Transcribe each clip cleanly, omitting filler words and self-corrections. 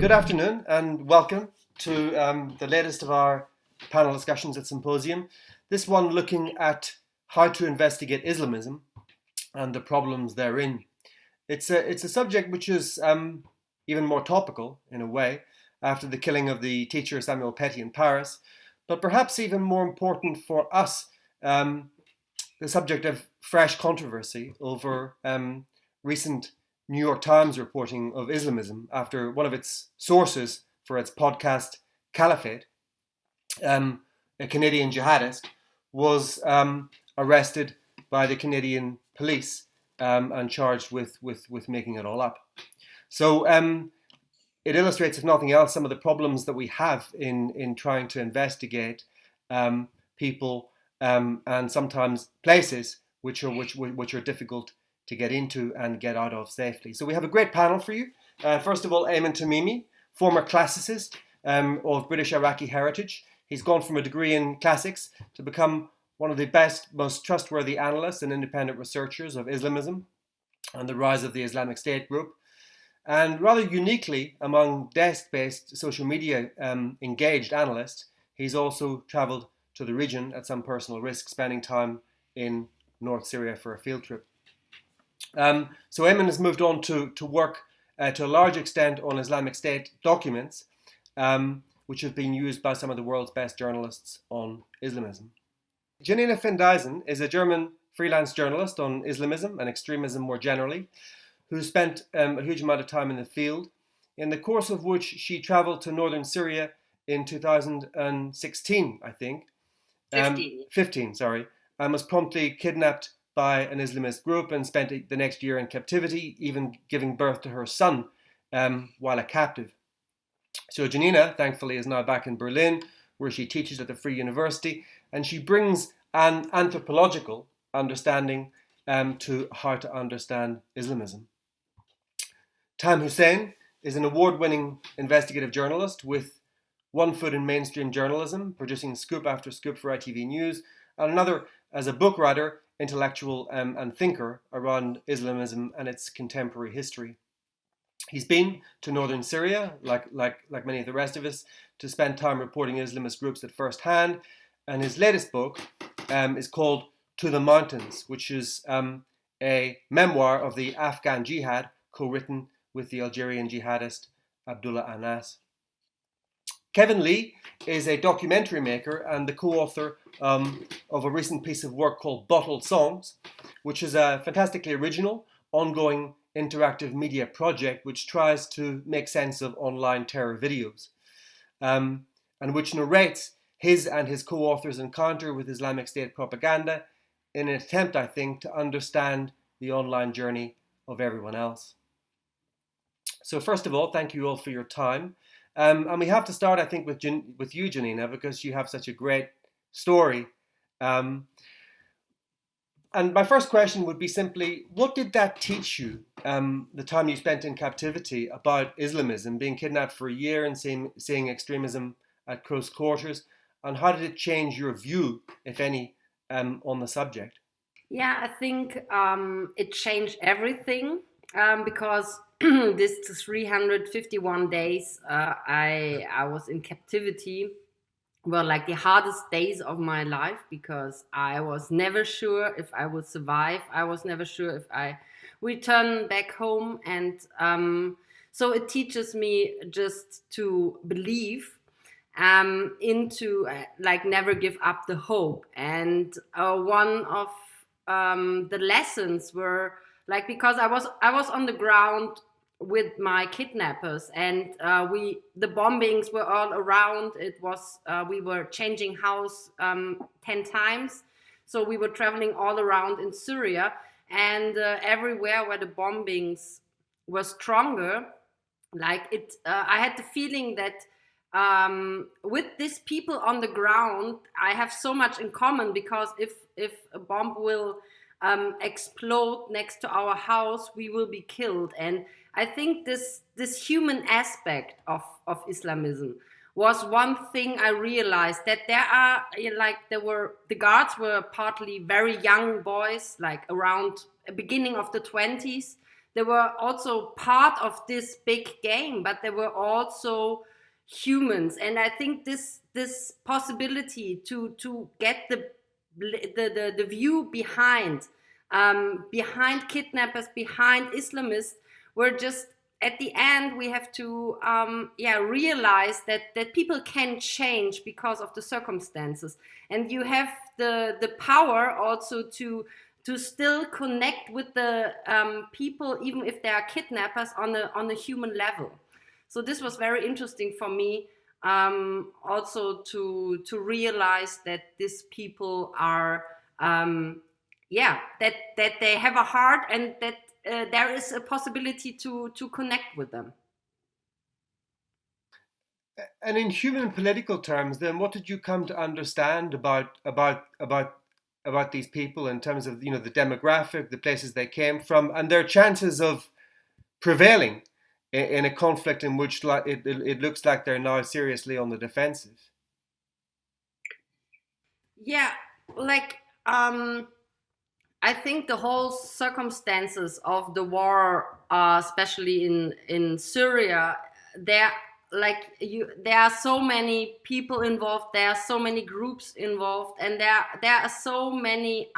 Good afternoon and welcome to the latest of our panel discussions at Symposium. This one looking at how to investigate Islamism and the problems therein. It's a subject which is even more topical in a way after the killing of the teacher Samuel Paty in Paris, but perhaps even more important for us, the subject of fresh controversy over recent New York Times reporting of Islamism after one of its sources for its podcast, Caliphate, a Canadian jihadist, was arrested by the Canadian police and charged with making it all up. So it illustrates, if nothing else, some of the problems that we have in trying to investigate people and sometimes places which are difficult to get into and get out of safely. So we have a great panel for you. First of all, Al-Tamimi, former classicist of British Iraqi heritage. He's gone from a degree in classics to become one of the best, most trustworthy analysts and independent researchers of Islamism and the rise of the Islamic State group. And rather uniquely among desk-based social media engaged analysts, he's also travelled to the region at some personal risk, spending time in North Syria for a field trip. So Aymenn has moved on to work to a large extent on Islamic State documents, which have been used by some of the world's best journalists on Islamism. Janina Findeisen is a German freelance journalist on Islamism and extremism more generally, who spent a huge amount of time in the field, in the course of which she travelled to northern Syria in 2016, I think. 15, and was promptly kidnapped by an Islamist group and spent the next year in captivity, even giving birth to her son while a captive. So Janina, thankfully, is now back in Berlin, where she teaches at the Free University, and she brings an anthropological understanding to how to understand Islamism. Hussein is an award-winning investigative journalist with one foot in mainstream journalism, producing scoop after scoop for ITV News, and another as a book writer, intellectual and thinker around Islamism and its contemporary history. He's been to northern Syria, like many of the rest of us, to spend time reporting Islamist groups at first hand, and his latest book is called To the Mountains, which is a memoir of the Afghan jihad co-written with the Algerian jihadist Abdullah Anas. Kevin Lee is a documentary maker and the co-author of a recent piece of work called Bottled Songs, which is a fantastically original, ongoing interactive media project which tries to make sense of online terror videos and which narrates his and his co-authors' encounter with Islamic State propaganda in an attempt, I think, to understand the online journey of everyone else. So first of all, thank you all for your time. And we have to start, I think, with you, Janina, because you have such a great story. And my first question would be simply, what did that teach you, the time you spent in captivity, about Islamism, being kidnapped for a year and seeing extremism at close quarters? And how did it change your view, if any, on the subject? Yeah, I think it changed everything because this 351 days I was in captivity were like the hardest days of my life, because I was never sure if I would survive. I was never sure if I return back home. And so it teaches me just to believe into like never give up the hope. And one of the lessons were like, because I was on the ground with my kidnappers, and the bombings were all around. It was we were changing house 10 times, so we were traveling all around in Syria, and everywhere where the bombings were stronger, like it, I had the feeling that with these people on the ground, I have so much in common, because if a bomb will explode next to our house, we will be killed. And I think this human aspect of Islamism was one thing I realized, that the guards were partly very young boys, like around the beginning of the 20s. they were also part of this big game, but they were also humans. And I think this possibility to get the view behind kidnappers, behind Islamists, were just, at the end, we have to realize that people can change because of the circumstances, and you have the power also to still connect with the people, even if they are kidnappers, on a human level. So this was very interesting for me, also to realize that these people are that they have a heart, and that there is a possibility to connect with them. And in human political terms, then, what did you come to understand about these people in terms of, the demographic, the places they came from, and their chances of prevailing in a conflict in which it looks like they're now seriously on the defensive? Yeah, like I think the whole circumstances of the war, especially in Syria, there are so many people involved, there are so many groups involved, and there are so many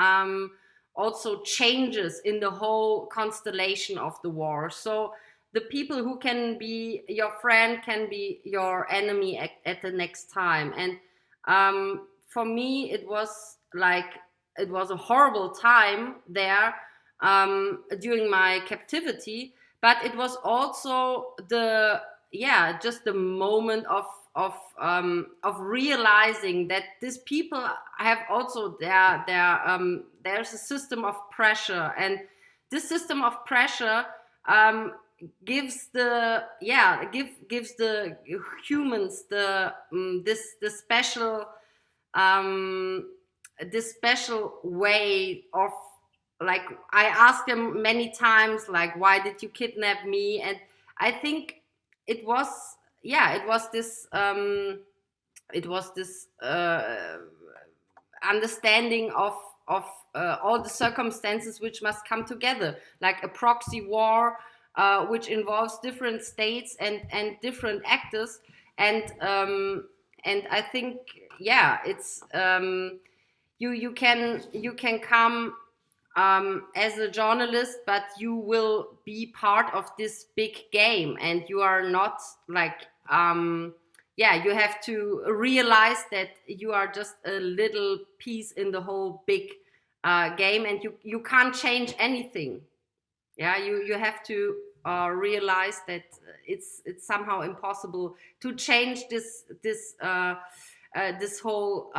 also changes in the whole constellation of the war. So the people who can be your friend can be your enemy at the next time. And for me, it was a horrible time there during my captivity, but it was also just the moment of realizing that these people have also there's a system of pressure, and this system of pressure gives the humans this special way of, like, I asked him many times, like, why did you kidnap me? And I think it was this understanding of all the circumstances which must come together, like a proxy war which involves different states and different actors. And I think it's you can come as a journalist, but you will be part of this big game, and you are not like you have to realize that you are just a little piece in the whole big game, and you can't change anything. You have to realize that it's somehow impossible to change this whole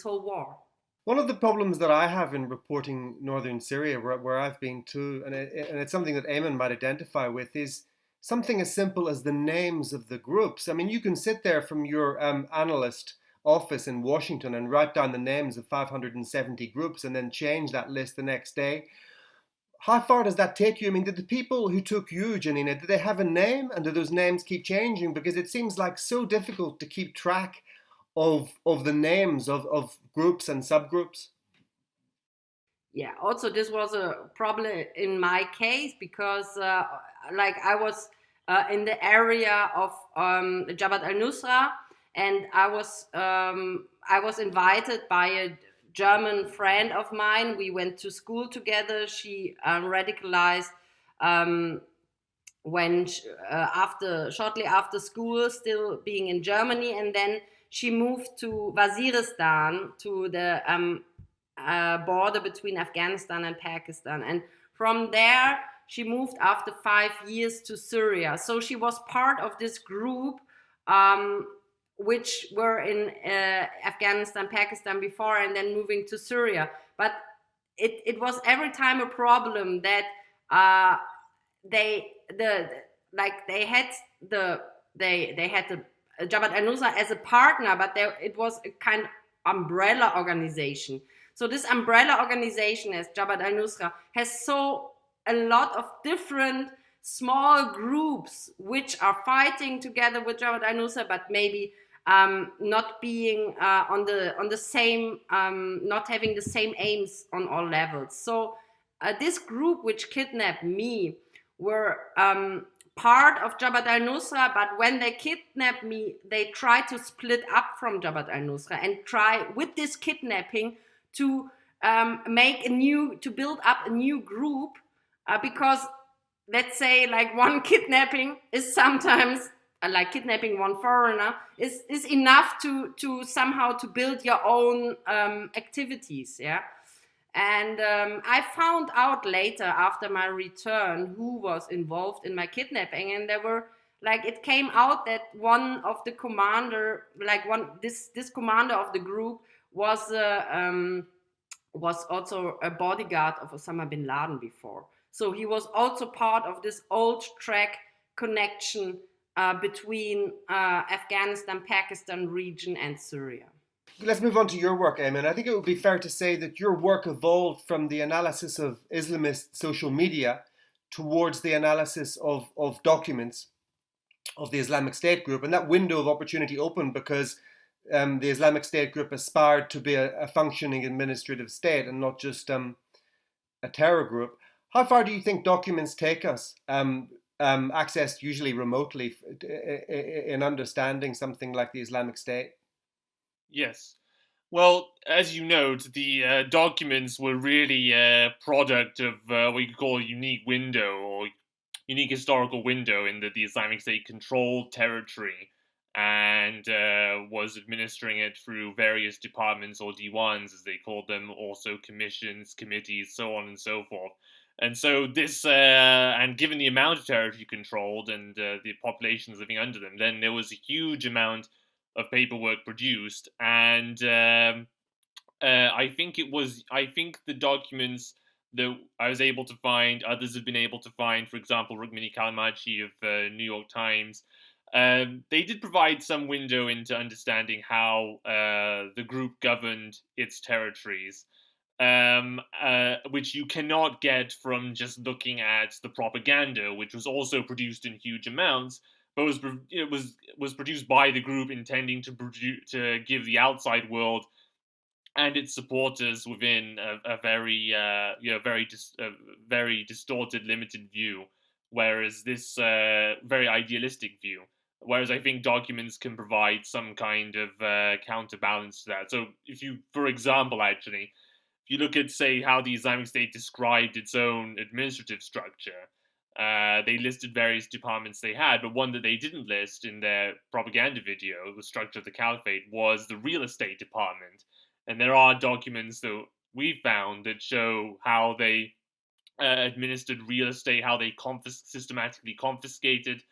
war. One of the problems that I have in reporting northern Syria, where I've been too, and it's something that Aymenn might identify with, is something as simple as the names of the groups. I mean, you can sit there from your analyst office in Washington and write down the names of 570 groups and then change that list the next day. How far does that take you? I mean, did the people who took you, Janina, did they have a name, and do those names keep changing? Because it seems like so difficult to keep track of the names of groups and subgroups. Yeah, also this was a problem in my case, because I was in the area of Jabhat al-Nusra, and I was invited by a German friend of mine. We went to school together. She radicalized shortly after school, still being in Germany, and then she moved to Waziristan, to the border between Afghanistan and Pakistan. And from there, she moved after 5 years to Syria. So she was part of this group which were in Afghanistan, Pakistan before, and then moving to Syria. But it was every time a problem that they had the Jabhat al-Nusra as a partner, but it was a kind of umbrella organization. So this umbrella organization as Jabhat al-Nusra has a lot of different small groups which are fighting together with Jabhat al-Nusra, but maybe not being on the same, not having the same aims on all levels. So this group which kidnapped me were part of Jabhat al-Nusra, but when they kidnapped me, they tried to split up from Jabhat al-Nusra and try with this kidnapping to build up a new group, because let's say like one kidnapping is sometimes like kidnapping one foreigner is enough to somehow to build your own activities, yeah. And I found out later after my return who was involved in my kidnapping, and there were like it came out that one of the commander, like this commander of the group was also a bodyguard of Osama bin Laden before. So he was also part of this old track connection between Afghanistan, Pakistan region and Syria. Let's move on to your work, Aymenn. I think it would be fair to say that your work evolved from the analysis of Islamist social media towards the analysis of documents of the Islamic State group. And that window of opportunity opened because the Islamic State group aspired to be a functioning administrative state and not just a terror group. How far do you think documents take us, accessed usually remotely, in understanding something like the Islamic State? Yes. Well, as you note, the documents were really a product of what you could call a unique window or unique historical window in that the Islamic State controlled territory and was administering it through various departments or diwans, as they called them, also commissions, committees, so on and so forth. And so this, and given the amount of territory controlled and the populations living under them, then there was a huge amount of paperwork produced, and I think the documents that I was able to find, others have been able to find, for example, Rukmini Kalmachi of New York Times, they did provide some window into understanding how the group governed its territories, which you cannot get from just looking at the propaganda, which was also produced in huge amounts, but was produced by the group intending to give the outside world and its supporters within a very very distorted, limited view, whereas this very idealistic view. Whereas I think documents can provide some kind of counterbalance to that. So if you, for example, actually, if you look at, say, how the Islamic State described its own administrative structure, they listed various departments they had, but one that they didn't list in their propaganda video, the structure of the Caliphate, was the real estate department. And there are documents that we found that show how they administered real estate, how they systematically confiscated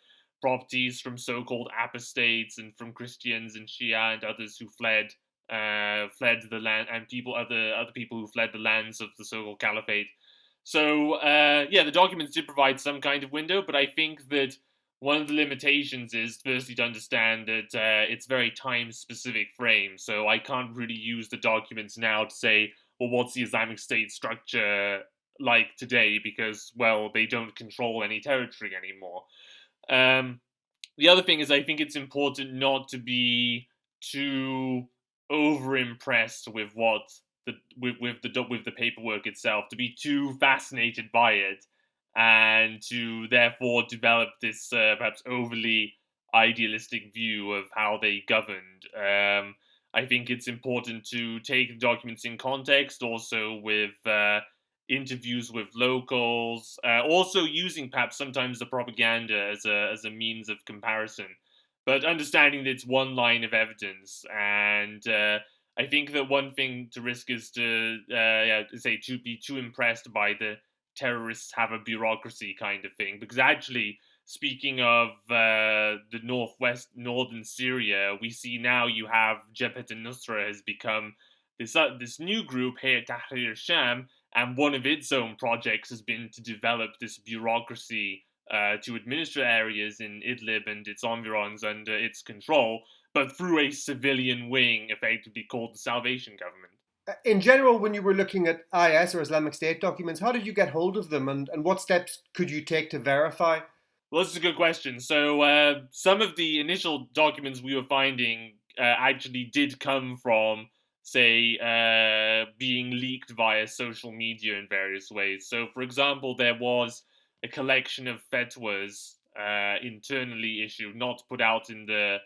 properties from so-called apostates and from Christians and Shia and others who fled the land, and other people who fled the lands of the so-called Caliphate. So, the documents did provide some kind of window, but I think that one of the limitations is, firstly, to understand that it's very time-specific frame. So I can't really use the documents now to say, well, what's the Islamic State structure like today? Because, well, they don't control any territory anymore. The other thing is, I think it's important not to be too over-impressed with with the paperwork itself, to be too fascinated by it, and to therefore develop this perhaps overly idealistic view of how they governed. I think it's important to take the documents in context, also with interviews with locals, also using perhaps sometimes the propaganda as a means of comparison, but understanding that it's one line of evidence. And I think that one thing to risk is to be too impressed by the terrorists have a bureaucracy kind of thing, because actually, speaking of the northern Syria, we see now you have Jabhat al-Nusra has become this new group, Hayat Tahrir al-Sham, and one of its own projects has been to develop this bureaucracy to administer areas in Idlib and its environs under its control, but through a civilian wing, effectively called the Salvation Government. In general, when you were looking at IS or Islamic State documents, how did you get hold of them, and what steps could you take to verify? Well, this is a good question. So some of the initial documents we were finding actually did come from, say, being leaked via social media in various ways. So, for example, there was a collection of fatwas internally issued, not put out in the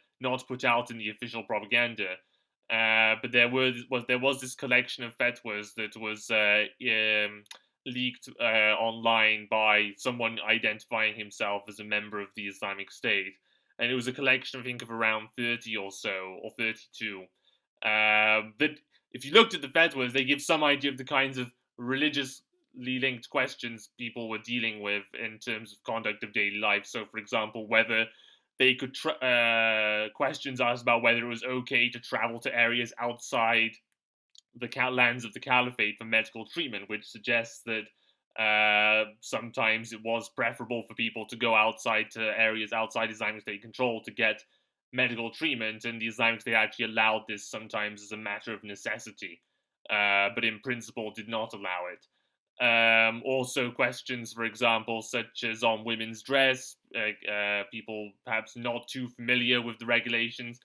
official propaganda. But there was this collection of fatwas that was leaked online by someone identifying himself as a member of the Islamic State, and it was a collection, I think, of around 30 or so, or 32. That, if you looked at the fatwas, they give some idea of the kinds of religiously linked questions people were dealing with in terms of conduct of daily life. So, for example, whether they could questions asked about whether it was okay to travel to areas outside the lands of the Caliphate for medical treatment, which suggests that sometimes it was preferable for people to go outside to areas outside Islamic State control to get medical treatment, and the Islamic State actually allowed this sometimes as a matter of necessity, but in principle did not allow it. Also questions, for example, such as on women's dress, people perhaps not too familiar with the regulations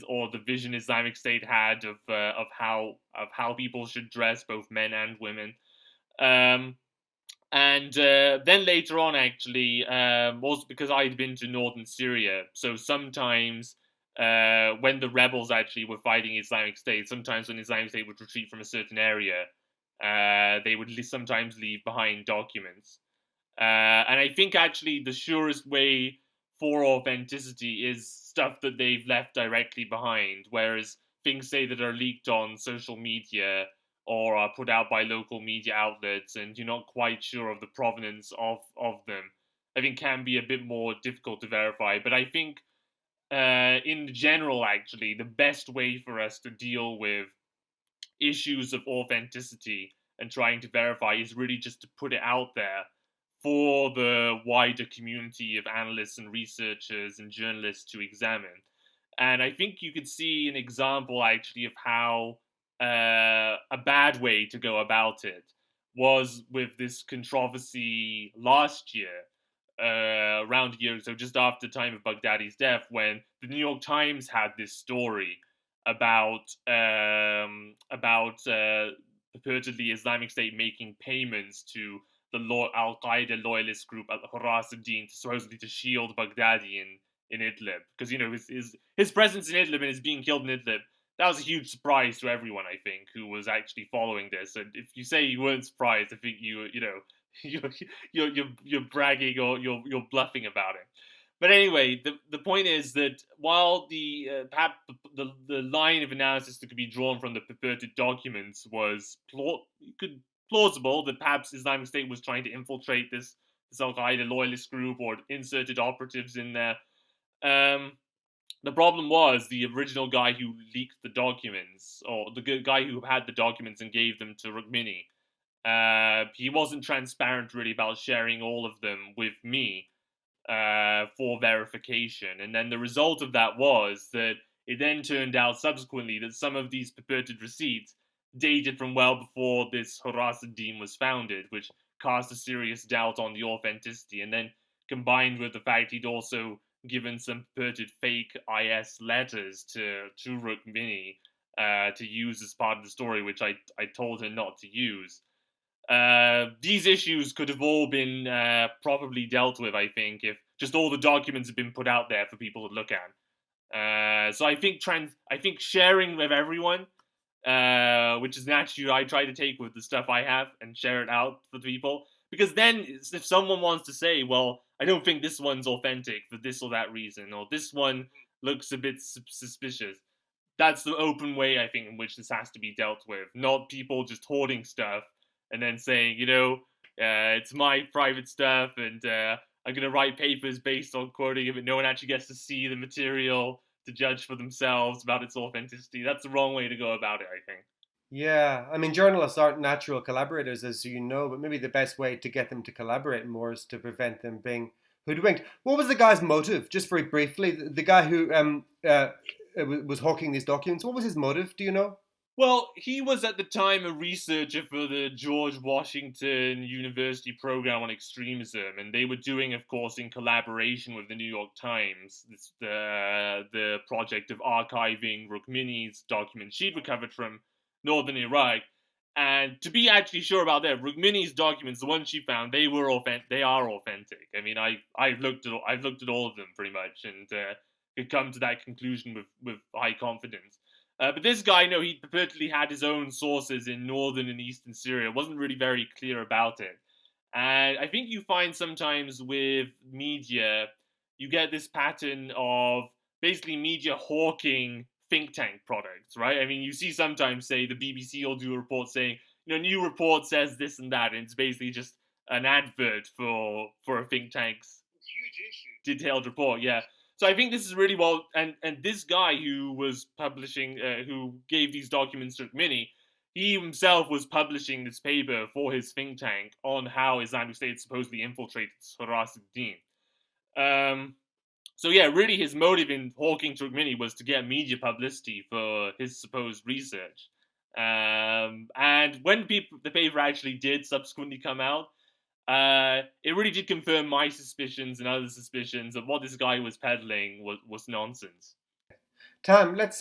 or the vision Islamic State had of how people should dress, both men and women. And then later on, actually, also because I'd been to northern Syria, so sometimes when the rebels actually were fighting Islamic State, sometimes when Islamic State would retreat from a certain area, they would sometimes leave behind documents. And I think actually the surest way for authenticity is stuff that they've left directly behind, whereas things, say, that are leaked on social media or are put out by local media outlets and you're not quite sure of the provenance of them, I think can be a bit more difficult to verify. But I think in general, actually, the best way for us to deal with issues of authenticity and trying to verify is really just to put it out there for the wider community of analysts and researchers and journalists to examine. And I think you could see an example, actually, of how a bad way to go about it was with this controversy last year, around a year, so just after the time of Baghdadi's death, when the New York Times had this story about purportedly Islamic State making payments to the Al-Qaeda loyalist group Al-Hurras-ad-Din supposedly to shield Baghdadi in Idlib, because his presence in Idlib and his being killed in Idlib, that was a huge surprise to everyone, I think, who was actually following this. And if you say you weren't surprised, I think you're bragging or you're bluffing about it. But anyway, the point is that while perhaps the line of analysis that could be drawn from the purported documents was plausible, that perhaps Islamic State was trying to infiltrate this Al-Qaeda loyalist group or inserted operatives in there. The problem was the original guy who leaked the documents, or the guy who had the documents and gave them to Rukmini, he wasn't transparent really about sharing all of them with me for verification. And then the result of that was that it then turned out subsequently that some of these purported receipts dated from well before this Hurras-ad-Din was founded, which cast a serious doubt on the authenticity. And then combined with the fact he'd also given some purported fake IS letters to Rukmini to use as part of the story, which I told her not to use. These issues could have all been probably dealt with, I think, if just all the documents had been put out there for people to look at. So I think sharing with everyone, which is an attitude I try to take with the stuff I have, and share it out for people. Because then, if someone wants to say, well, I don't think this one's authentic for this or that reason, or this one looks a bit suspicious, that's the open way, I think, in which this has to be dealt with. Not people just hoarding stuff and then saying, it's my private stuff, and I'm going to write papers based on quoting it, but no one actually gets to see the material to judge for themselves about its authenticity. That's the wrong way to go about it, I think. Yeah, I mean, journalists aren't natural collaborators, as you know, but maybe the best way to get them to collaborate more is to prevent them being hoodwinked. What was the guy's motive? Just very briefly, the guy who was hawking these documents, what was his motive? Do you know? Well, he was at the time a researcher for the George Washington University program on extremism, and they were doing, of course, in collaboration with the New York Times, the project of archiving Rukmini's documents she'd recovered from northern Iraq. And to be actually sure about that, Rukmini's documents, the ones she found, they are authentic. I mean, I've looked at all of them pretty much, and could come to that conclusion with high confidence. But this guy, no, he purportedly had his own sources in northern and eastern Syria. Wasn't really very clear about it. And I think you find sometimes with media, you get this pattern of basically media hawking think tank products, right? I mean, you see sometimes, say, the BBC will do a report saying, new report says this and that, and it's basically just an advert for a think tank's huge issue detailed report. Yeah. So I think this is really well, and this guy who was publishing, who gave these documents to Rukmini, he himself was publishing this paper for his think tank on how Islamic State supposedly infiltrated Saras ad-Din. So yeah, really his motive in hawking to Rukmini was to get media publicity for his supposed research. And when the paper actually did subsequently come out, it really did confirm my suspicions and other suspicions that what this guy was peddling was nonsense. Tam, let's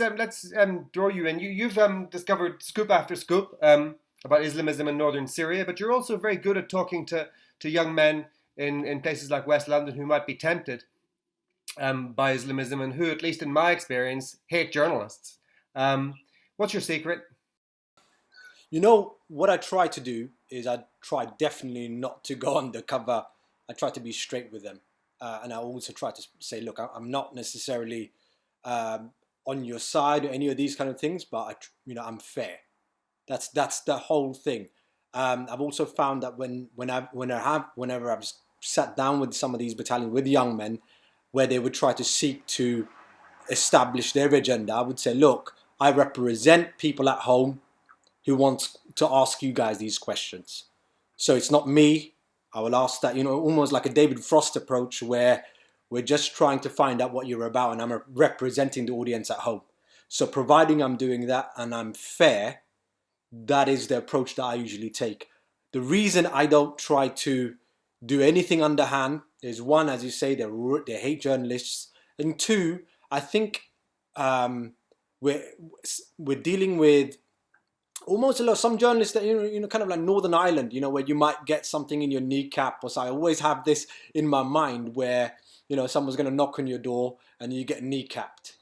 draw you in. You've discovered scoop after scoop about Islamism in northern Syria, but you're also very good at talking to young men in places like West London who might be tempted by Islamism and who, at least in my experience, hate journalists. What's your secret? What I try to do is I try definitely not to go undercover. I try to be straight with them. And I also try to say, look, I'm not necessarily on your side or any of these kind of things, but I'm fair. That's the whole thing. I've also found that whenever I've sat down with some of these battalions with young men, where they would try to seek to establish their agenda, I would say, look, I represent people at home who want to ask you guys these questions. So it's not me. I will ask that, almost like a David Frost approach where we're just trying to find out what you're about and I'm representing the audience at home. So providing I'm doing that and I'm fair, that is the approach that I usually take. The reason I don't try to do anything underhand is, one, as you say, they hate journalists, and two, I think we're dealing with almost some journalists that kind of like Northern Ireland, where you might get something in your kneecap. Or so I always have this in my mind where someone's going to knock on your door and you get kneecapped.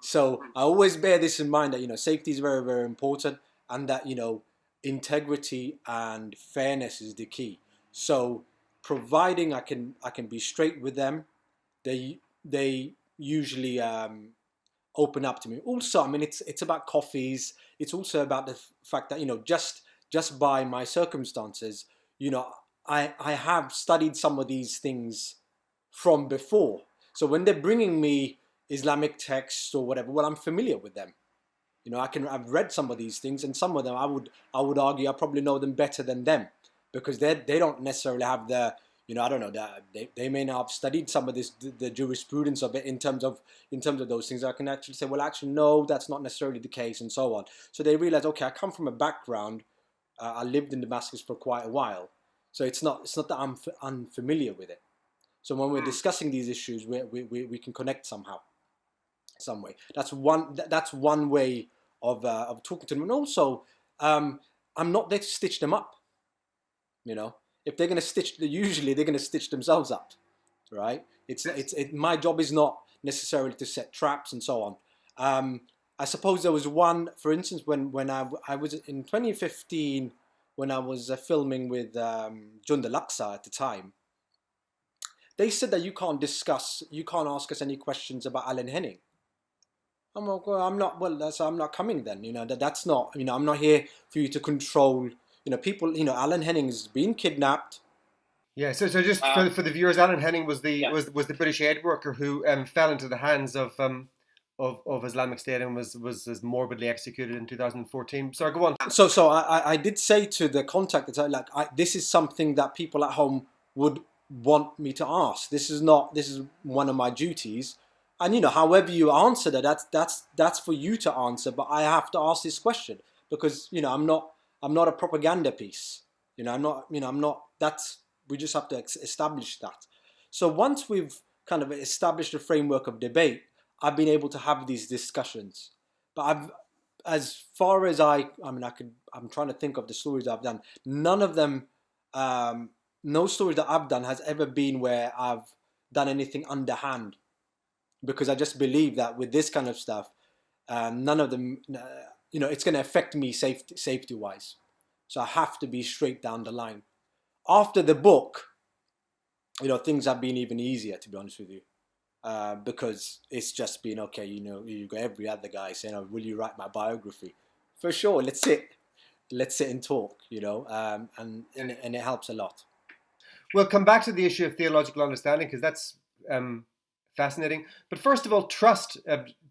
So I always bear this in mind that safety is very, very important, and that integrity and fairness is the key. So providing I can be straight with them, they usually open up to me. Also, I mean, it's about coffees. It's also about the fact that just by my circumstances, I have studied some of these things from before. So when they're bringing me Islamic texts or whatever, well, I'm familiar with them. I've read some of these things, and some of them I would argue I probably know them better than them, because they don't necessarily have the I don't know, they may not have studied some of the jurisprudence of it in terms of those things. I can actually say, well, actually, no, that's not necessarily the case, and so on. So they realize, okay, I come from a background. I lived in Damascus for quite a while, so it's not that I'm unfamiliar with it. So when we're discussing these issues, we can connect somehow, some way. That's one way of talking to them, and also I'm not there to stitch them up. If they're going to usually they're going to stitch themselves up, right? My job is not necessarily to set traps and so on. I suppose there was one, for instance, when I was in 2015, when I was filming with Jund al-Aqsa at the time. They said that you can't ask us any questions about Alan Henning. I'm like, well, I'm not coming then. That's not. I'm not here for you to control. People. Alan Henning has been kidnapped. Yeah. So just for the viewers, Alan Henning was the British aid worker who fell into the hands of Islamic State and was morbidly executed in 2014. Sorry, go on. So I did say to the contact that this is something that people at home would want me to ask. This is one of my duties. And however you answer that's for you to answer. But I have to ask this question because I'm not a propaganda piece. I'm not. We just have to establish that. So once we've kind of established a framework of debate, I've been able to have these discussions. But as far as I'm trying to think of the stories I've done. None of them, no stories that I've done has ever been where I've done anything underhand, because I just believe that with this kind of stuff, none of them, it's going to affect me safety wise. So I have to be straight down the line. After the book, things have been even easier, to be honest with you. Because it's just been, okay, you got every other guy saying, oh, will you write my biography? For sure, let's sit and talk, and it helps a lot. We'll come back to the issue of theological understanding, because that's fascinating. But first of all, trust,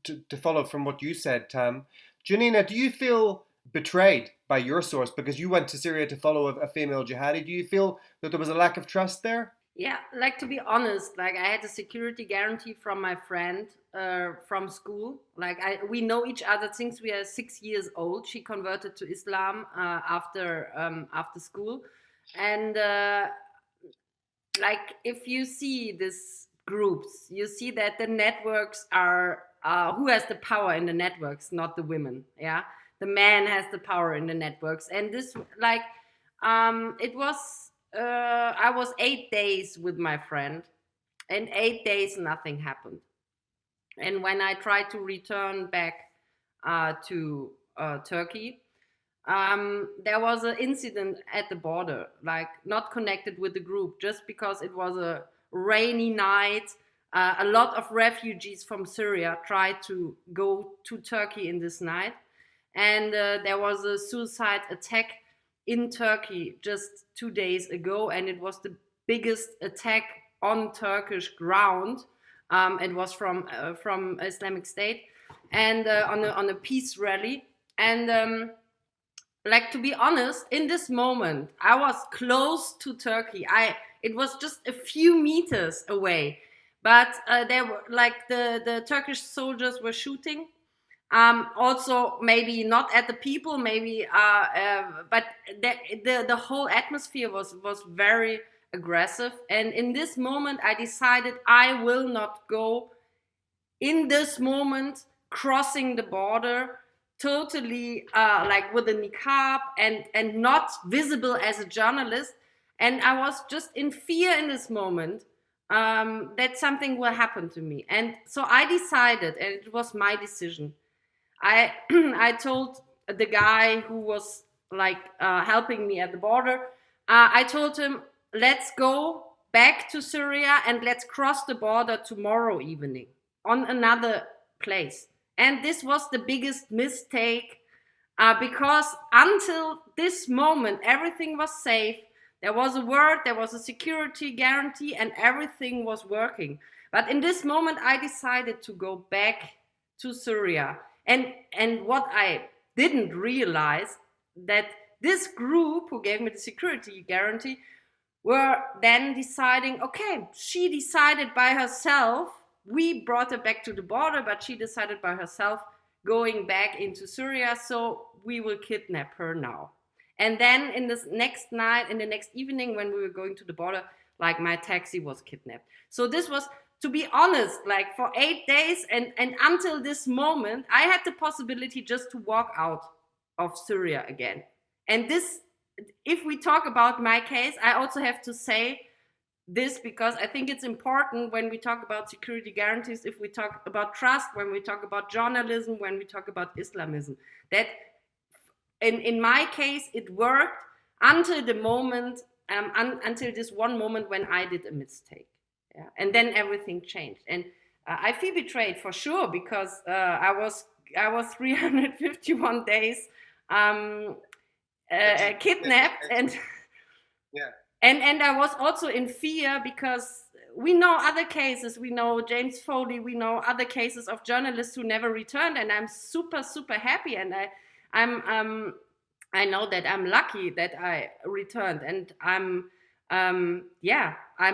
to follow from what you said, Tam. Janina, do you feel betrayed by your source because you went to Syria to follow a female jihadi? Do you feel that there was a lack of trust there? Yeah, to be honest, I had a security guarantee from my friend from school. We know each other since we are 6 years old. She converted to Islam after school, and if you see these groups, you see that the networks are who has the power in the networks, not the women. Yeah, the man has the power in the networks, and this it was. I was 8 days with my friend, and 8 days nothing happened. And when I tried to return back to Turkey, there was an incident at the border, not connected with the group, just because it was a rainy night. A lot of refugees from Syria tried to go to Turkey in this night, and there was a suicide attack in Turkey just 2 days ago, and it was the biggest attack on Turkish ground. It was from Islamic State, and on a peace rally. And to be honest, in this moment, I was close to Turkey. It was just a few meters away, but there were the Turkish soldiers were shooting. Also, maybe not at the people, maybe, but the whole atmosphere was very aggressive. And in this moment, I decided I will not go in this moment crossing the border totally with a niqab and not visible as a journalist. And I was just in fear in this moment that something will happen to me. And so I decided, and it was my decision. I told the guy who was helping me at the border, I told him, let's go back to Syria and let's cross the border tomorrow evening on another place. And this was the biggest mistake because until this moment, everything was safe. There was a word, there was a security guarantee, and everything was working. But in this moment, I decided to go back to Syria. And what I didn't realize, that this group who gave me the security guarantee were then deciding, okay, she decided by herself, we brought her back to the border, but she decided by herself going back into Syria, so we will kidnap her now. And then in this next night, in the next evening when we were going to the border, my taxi was kidnapped. So this was, to be honest, for 8 days and until this moment, I had the possibility just to walk out of Syria again. And this, if we talk about my case, I also have to say this because I think it's important when we talk about security guarantees, if we talk about trust, when we talk about journalism, when we talk about Islamism, that in my case, it worked until the moment, until this one moment when I did a mistake. Yeah. And then everything changed, and I feel betrayed for sure because I was 351 days kidnapped, and yeah, and I was also in fear because we know other cases. We know James Foley. We know other cases of journalists who never returned, and I'm super happy, and I know that I'm lucky that I returned, and I'm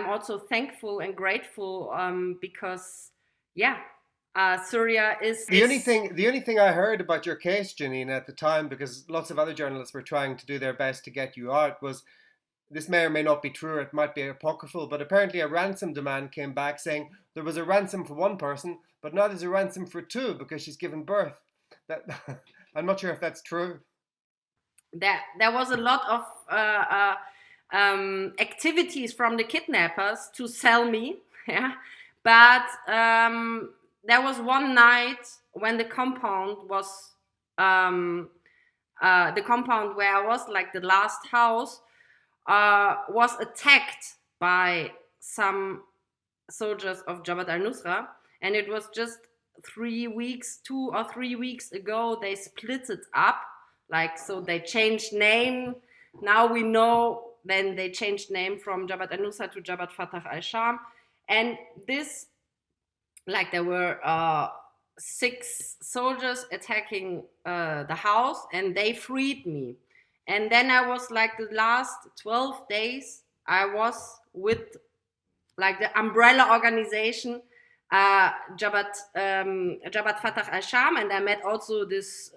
also thankful and grateful because Syria is the only thing I heard about your case, Janina, at the time, because lots of other journalists were trying to do their best to get you out, was this may or may not be true, or it might be apocryphal, but apparently a ransom demand came back saying there was a ransom for one person, but now there's a ransom for two because she's given birth. That I'm not sure if that's true. There was a lot of activities from the kidnappers to sell me, yeah. But there was one night when the compound was the compound where I was, like the last house, was attacked by some soldiers of Jabhat al-Nusra, and it was just 2 or 3 weeks ago they split it up, like, so they changed name. Now we know, then they changed name from Jabhat al-Nusra to Jabhat Fatah al-Sham, and this, like, there were 6 soldiers attacking the house, and they freed me. And then I was, like, the last 12 days I was with, like, the umbrella organization Jabhat Fatah al-Sham, and I met also this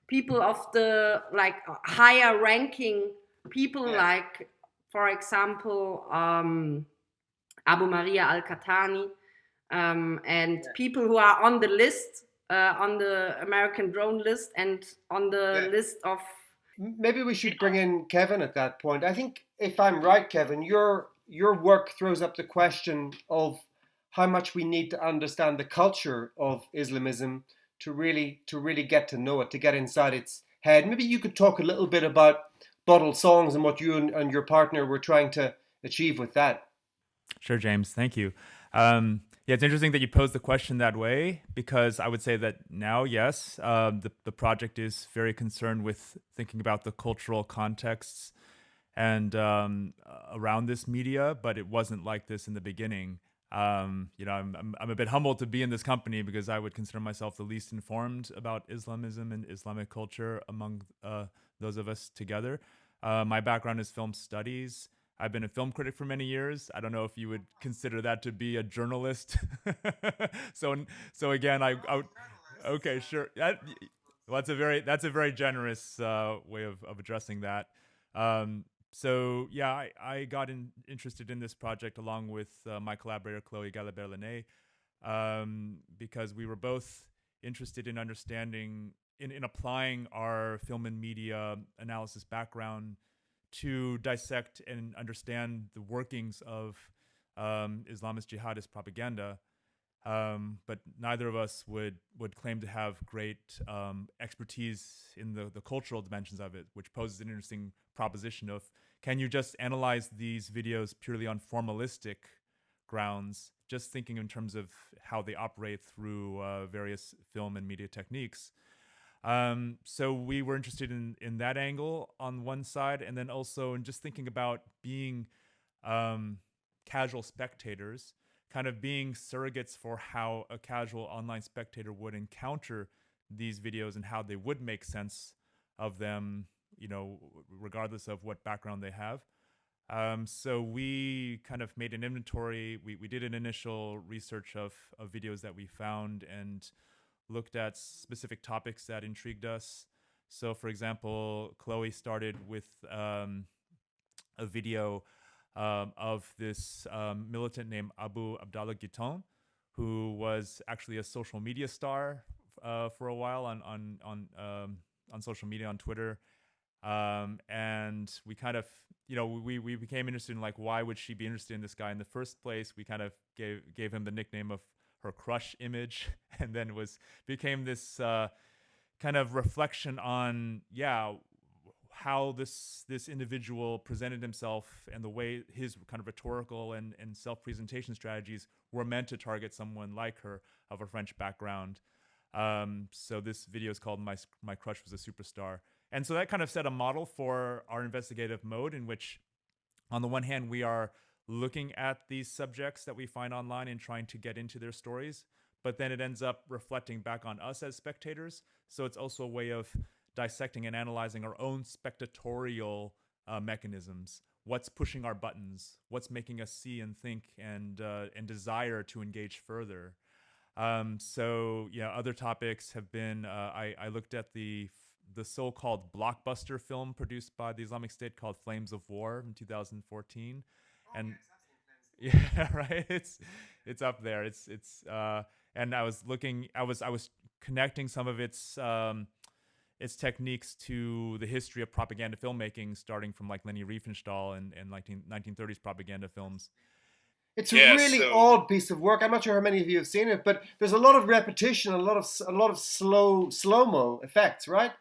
people of the, like, higher ranking people, like, for example, Abu Maria al-Qahtani, and people who are on the list, on the American drone list, and on the list of... Maybe we should bring in Kevin at that point. I think, if I'm right, Kevin, your work throws up the question of how much we need to understand the culture of Islamism to really get to know it, to get inside its head. Maybe you could talk a little bit about bottled songs and what you and your partner were trying to achieve with that. Sure, James. Thank you. Yeah, it's interesting that you posed the question that way, because I would say that now, yes, the project is very concerned with thinking about the cultural contexts and around this media, but it wasn't like this in the beginning. I'm a bit humbled to be in this company because I would consider myself the least informed about Islamism and Islamic culture among those of us together. My background is film studies. I've been a film critic for many years. I don't know if you would consider that to be a journalist. So again, okay, sure. That's a very generous way of addressing that. So yeah, I got interested in this project along with my collaborator Chloe Galabert-Lenné, because we were both interested in understanding, in applying our film and media analysis background to dissect and understand the workings of Islamist jihadist propaganda. But neither of us would claim to have great expertise in the cultural dimensions of it, which poses an interesting proposition of, can you just analyze these videos purely on formalistic grounds, just thinking in terms of how they operate through various film and media techniques? So we were interested in that angle on one side, and then also in just thinking about being casual spectators, kind of being surrogates for how a casual online spectator would encounter these videos and how they would make sense of them, regardless of what background they have. So we kind of made an inventory. We did an initial research of videos that we found and looked at specific topics that intrigued us. So, for example, Chloe started with a video of this militant named Abu Abdallah Guiton, who was actually a social media star for a while on social media, on Twitter. And we kind of, we became interested in, like, why would she be interested in this guy in the first place? We kind of gave him the nickname of her crush image, and then became this kind of reflection on, how this individual presented himself and the way his kind of rhetorical and self-presentation strategies were meant to target someone like her of a French background. So this video is called My Crush Was a Superstar. And so that kind of set a model for our investigative mode, in which, on the one hand, we are looking at these subjects that we find online and trying to get into their stories, but then it ends up reflecting back on us as spectators. So it's also a way of dissecting and analyzing our own spectatorial mechanisms. What's pushing our buttons? What's making us see and think and desire to engage further? So other topics have been, I looked at the so-called blockbuster film produced by the Islamic State called Flames of War in 2014. And yeah, right. It's up there. It's and I was looking. I was connecting some of its its techniques to the history of propaganda filmmaking, starting from like Leni Riefenstahl and 1930s propaganda films. It's a really odd piece of work. I'm not sure how many of you have seen it, but there's a lot of repetition, a lot of slow-mo effects, right?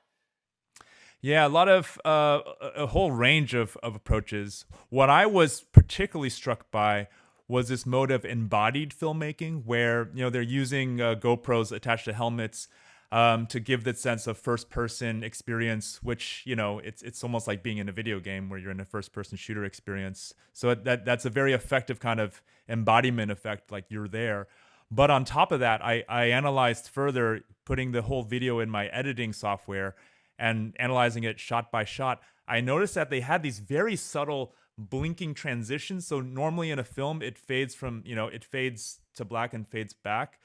Yeah, a lot of a whole range of approaches. What I was particularly struck by was this mode of embodied filmmaking, where they're using GoPros attached to helmets to give that sense of first-person experience, which it's almost like being in a video game where you're in a first-person shooter experience. So that's a very effective kind of embodiment effect, like you're there. But on top of that, I analyzed further, putting the whole video in my editing software and analyzing it shot by shot. I noticed that they had these very subtle blinking transitions. So normally in a film, it fades to black and fades back.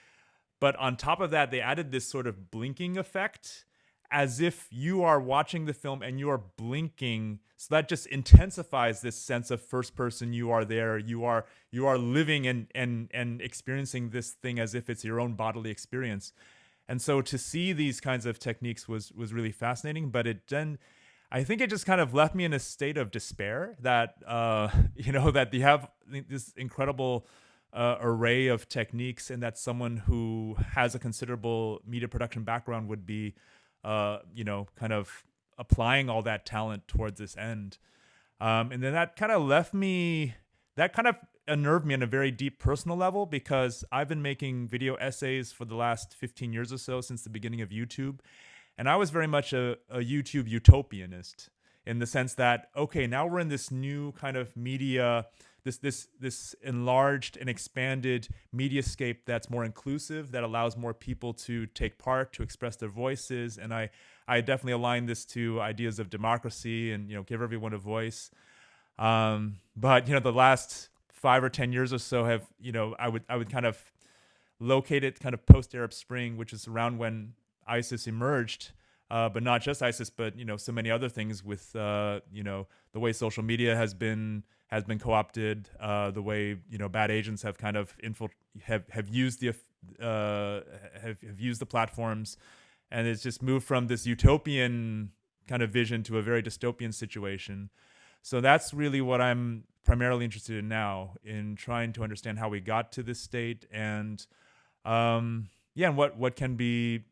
But on top of that, they added this sort of blinking effect, as if you are watching the film and you are blinking. So that just intensifies this sense of first person. You are there. You are living and experiencing this thing as if it's your own bodily experience. And so to see these kinds of techniques was really fascinating. But I think it just kind of left me in a state of despair that that you have this incredible array of techniques, and that someone who has a considerable media production background would be kind of applying all that talent towards this end. And then that kind of unnerved me on a very deep personal level, because I've been making video essays for the last 15 years or so, since the beginning of YouTube. And I was very much a YouTube utopianist, in the sense that, okay, now we're in this new kind of media, this enlarged and expanded mediascape that's more inclusive, that allows more people to take part, to express their voices. And I definitely align this to ideas of democracy and, give everyone a voice. But the last 5 or 10 years or so have, I would kind of locate it kind of post-Arab Spring, which is around when ISIS emerged, but not just ISIS, but so many other things with the way social media has been co-opted, the way bad agents have kind of have used the platforms, and it's just moved from this utopian kind of vision to a very dystopian situation. So that's really what I'm primarily interested in now, in trying to understand how we got to this state, and and what can be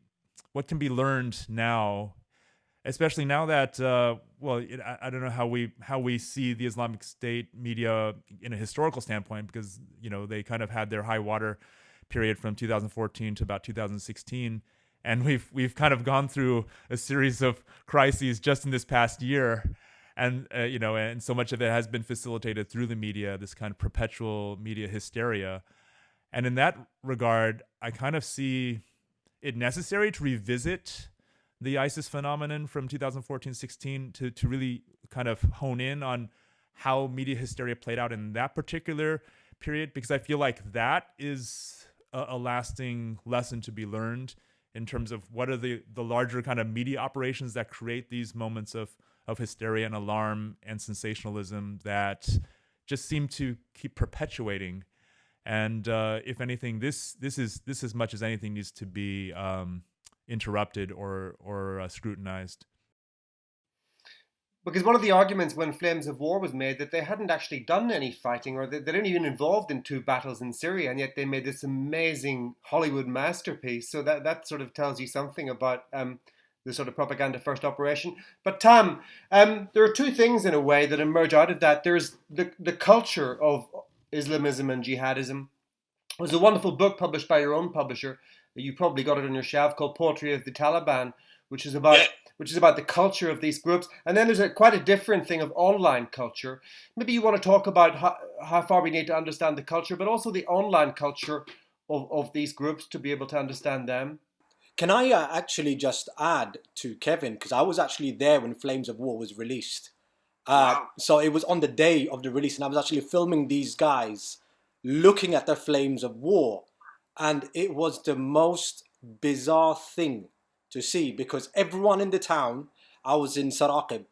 learned now, especially now that I don't know how we see the Islamic State media in a historical standpoint, because they kind of had their high water period from 2014 to about 2016, and we've kind of gone through a series of crises just in this past year. And and so much of it has been facilitated through the media, this kind of perpetual media hysteria. And in that regard, I kind of see it necessary to revisit the ISIS phenomenon from 2014-16 to really kind of hone in on how media hysteria played out in that particular period, because I feel like that is a lasting lesson to be learned in terms of what are the larger kind of media operations that create these moments of hysteria and alarm and sensationalism that just seem to keep perpetuating. And if anything, this as much as anything needs to be interrupted or scrutinized. Because one of the arguments when Flames of War was made, that they hadn't actually done any fighting, or they weren't even involved in 2 battles in Syria, and yet they made this amazing Hollywood masterpiece. So that sort of tells you something about the sort of propaganda first operation. But Tam, there are 2 things in a way that emerge out of that. There's the culture of Islamism and Jihadism. There's a wonderful book published by your own publisher. You probably got it on your shelf, called Poetry of the Taliban, which is about the culture of these groups. And then there's quite a different thing of online culture. Maybe you want to talk about how far we need to understand the culture, but also the online culture of these groups to be able to understand them. Can I actually just add to Kevin, because I was actually there when Flames of War was released. Wow. So it was on the day of the release, and I was actually filming these guys looking at the Flames of War. And it was the most bizarre thing to see, because everyone in the town, I was in Saraqib,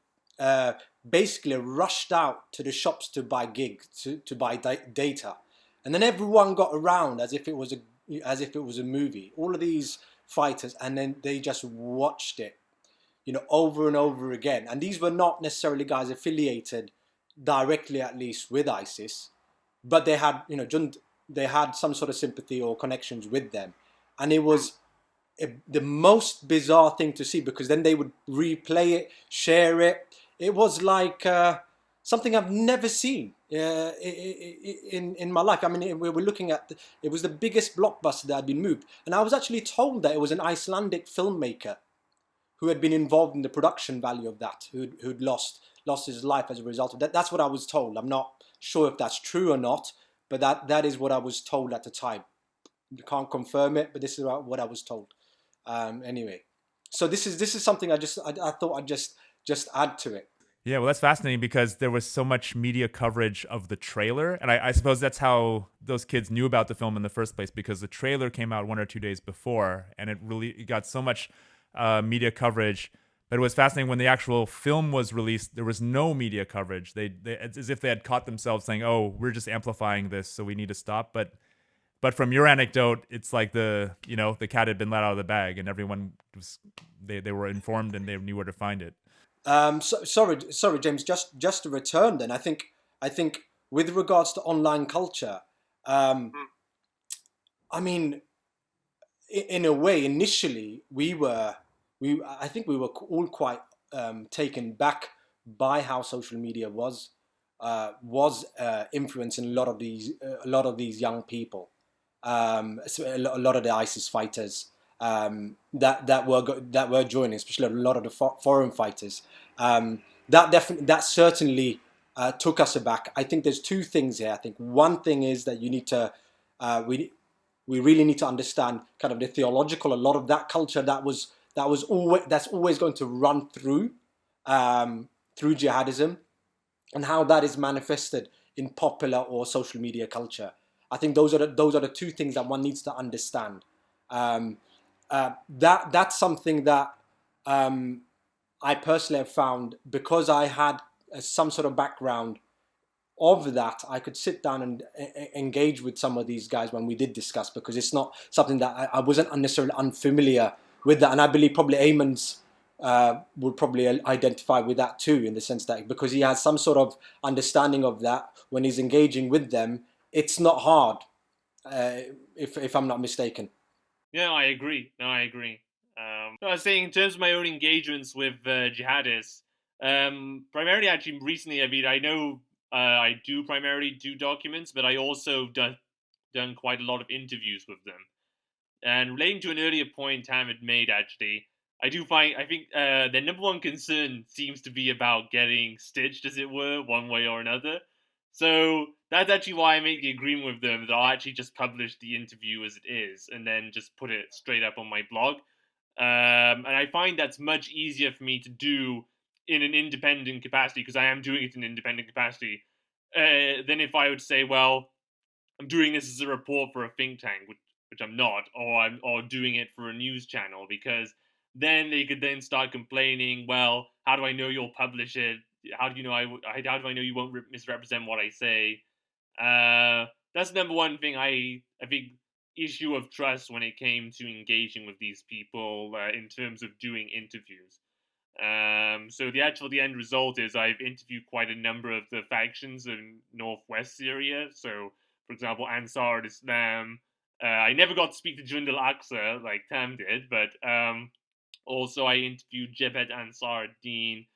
basically rushed out to the shops to buy to buy data. And then everyone got around as if it was a movie. All of these fighters, and then they just watched it. over and over again. And these were not necessarily guys affiliated directly, at least, with ISIS, but they had, they had some sort of sympathy or connections with them. And it was the most bizarre thing to see, because then they would replay it, share it. It was like something I've never seen in my life. I mean, we were looking at, it was the biggest blockbuster that had been moved. And I was actually told that it was an Icelandic filmmaker who had been involved in the production value of that, who'd lost his life as a result of that. That's what I was told. I'm not sure if that's true or not, but that is what I was told at the time. You can't confirm it, but this is what I was told. Anyway, so this is something I thought I'd just add to it. Yeah, well, that's fascinating because there was so much media coverage of the trailer. And I suppose that's how those kids knew about the film in the first place, because the trailer came out 1 or 2 days before, and it got so much media coverage. But it was fascinating when the actual film was released, there was no media coverage. They it's as if they had caught themselves saying, "Oh, we're just amplifying this, so we need to stop." But from your anecdote, it's like the cat had been let out of the bag, and everyone they were informed and they knew where to find it. Sorry, James. Just to return, then I think with regards to online culture, I mean, in a way, initially I think we were all quite taken back by how social media was influencing a lot of these young people, a lot of the ISIS fighters. That were joining, especially a lot of the foreign fighters. That certainly took us aback. I think there's two things here. I think one thing is that you need to we really need to understand kind of the theological, a lot of that culture that's always going to run through jihadism, and how that is manifested in popular or social media culture. I think those are the two things that one needs to understand. That's something that I personally have found, because I had some sort of background of that. I could sit down and engage with some of these guys when we did discuss, because it's not something that I wasn't necessarily unfamiliar with that. And I believe probably Aymenn's would probably identify with that too, in the sense that because he has some sort of understanding of that when he's engaging with them, it's not hard, if I'm not mistaken. Yeah, I agree. I was saying, in terms of my own engagements with jihadists, primarily actually recently, I know I do primarily do documents, but I also done quite a lot of interviews with them. And relating to an earlier point Tam had made, actually, I think their number one concern seems to be about getting stitched, as it were, one way or another. So that's actually why I make the agreement with them that I'll actually just publish the interview as it is, and then just put it straight up on my blog. And I find that's much easier for me to do in an independent capacity, because I am doing it in an independent capacity, than if I would say, well, I'm doing this as a report for a think tank, which I'm not, or doing it for a news channel, because then they could then start complaining, well, how do I know you'll publish it? How do you know how do I know you won't misrepresent what I say? That's the number one thing I think, issue of trust when it came to engaging with these people in terms of doing interviews. So the end result is I've interviewed quite a number of the factions in northwest Syria. So, for example, Ansar al-Islam. I never got to speak to Jund al-Aqsa like Tam did, but also I interviewed Jabhat Ansar ad-Din,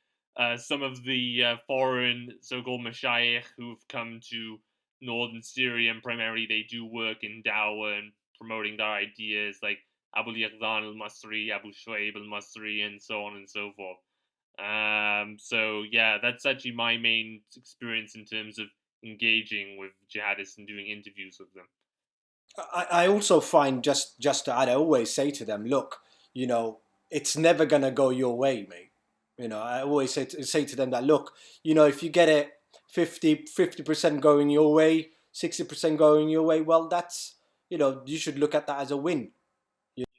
some of the foreign so-called mashayikh who've come to northern Syria, and primarily they do work in dawah and promoting their ideas, like Abu Yaqzan al-Masri, Abu Shuaib al-Masri, and so on and so forth. So yeah, that's actually my main experience in terms of engaging with jihadists and doing interviews with them. I also find, just to add, I always say to them, look, it's never gonna go your way, mate. I always say to them that, look, if you get it 50% going your way, 60% going your way, well, that's, you should look at that as a win.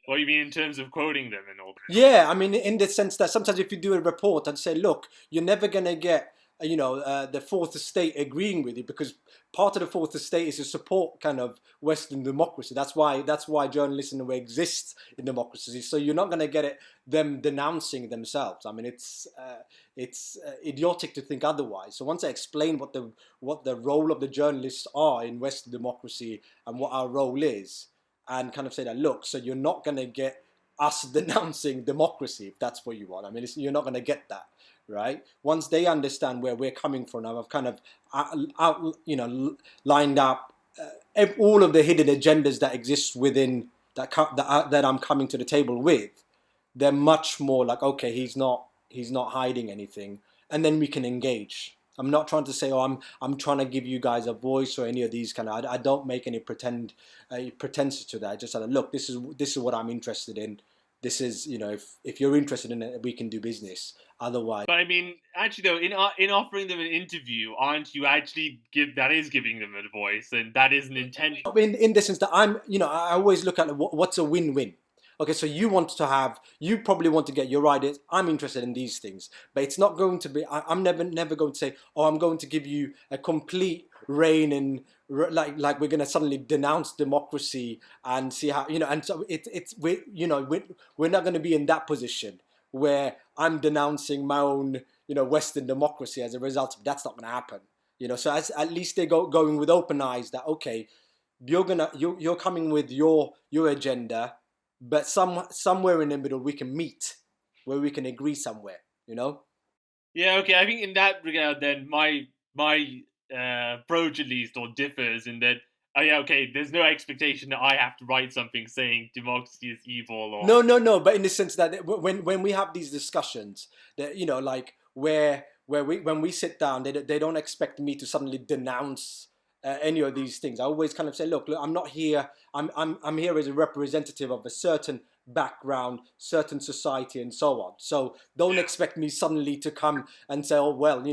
What do you mean in terms of quoting them and all that? Yeah, I mean, in the sense that sometimes if you do a report and say, look, you're never going to get the fourth estate agreeing with you, because part of the fourth estate is to support kind of Western democracy. That's why journalists in a way exist in democracies. So you're not going to get them denouncing themselves. I mean, it's idiotic to think otherwise. So once I explain what the role of the journalists are in Western democracy and what our role is, and kind of say that, look, so you're not going to get us denouncing democracy if that's what you want. I mean, you're not going to get that. Right. Once they understand where we're coming from, I've kind of lined up all of the hidden agendas that exist within that I'm coming to the table with. They're much more like, okay, he's not hiding anything, and then we can engage. I'm not trying to say, oh, I'm trying to give you guys a voice or any of these kind of. I don't make any pretenses to that. I just said, look, this is what I'm interested in. This is, if you're interested in it, we can do business. Otherwise, but I mean, actually, though, in offering them an interview, aren't you actually giving them a voice, and that is an intent? In the sense that I always look at what's a win-win. Okay, so you probably want to get your ideas. I'm interested in these things, but it's not going to be. I'm never going to say, oh, I'm going to give you a complete reign and like we're going to suddenly denounce democracy and see how And so we're not going to be in that position where I'm denouncing my own Western democracy as a result. That's not going to happen. So at least they going with open eyes that, okay, you're coming with your agenda, but somewhere in the middle we can meet, where we can agree somewhere. Yeah. Okay. I think in that regard, then my approach at least differs in that. Okay, there's no expectation that I have to write something saying democracy is evil or... No, but in the sense that when we have these discussions, that like when we sit down, they don't expect me to suddenly denounce any of these things. I always kind of say, look, I'm not here. I'm here as a representative of a certain background, certain society, and so on. So don't expect me suddenly to come and say, oh well,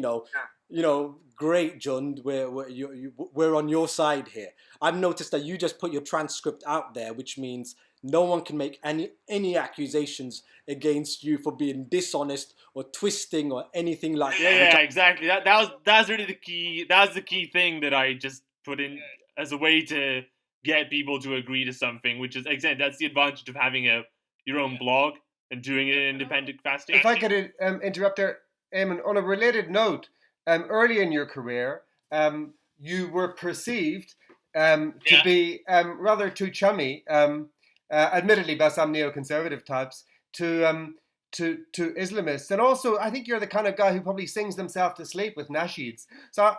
great, John, we're on your side here. I've noticed that you just put your transcript out there, which means no one can make any accusations against you for being dishonest or twisting or anything like that. Yeah, exactly. That's really the key. That's the key thing that I just put in as a way to get people to agree to something, which is, again, that's the advantage of having your own blog and doing it in independent capacity. If I could interrupt there, Aymenn, on a related note, early in your career, you were perceived to be rather too chummy, admittedly by some neoconservative types, to Islamists. And also, I think you're the kind of guy who probably sings himself to sleep with nasheeds. So,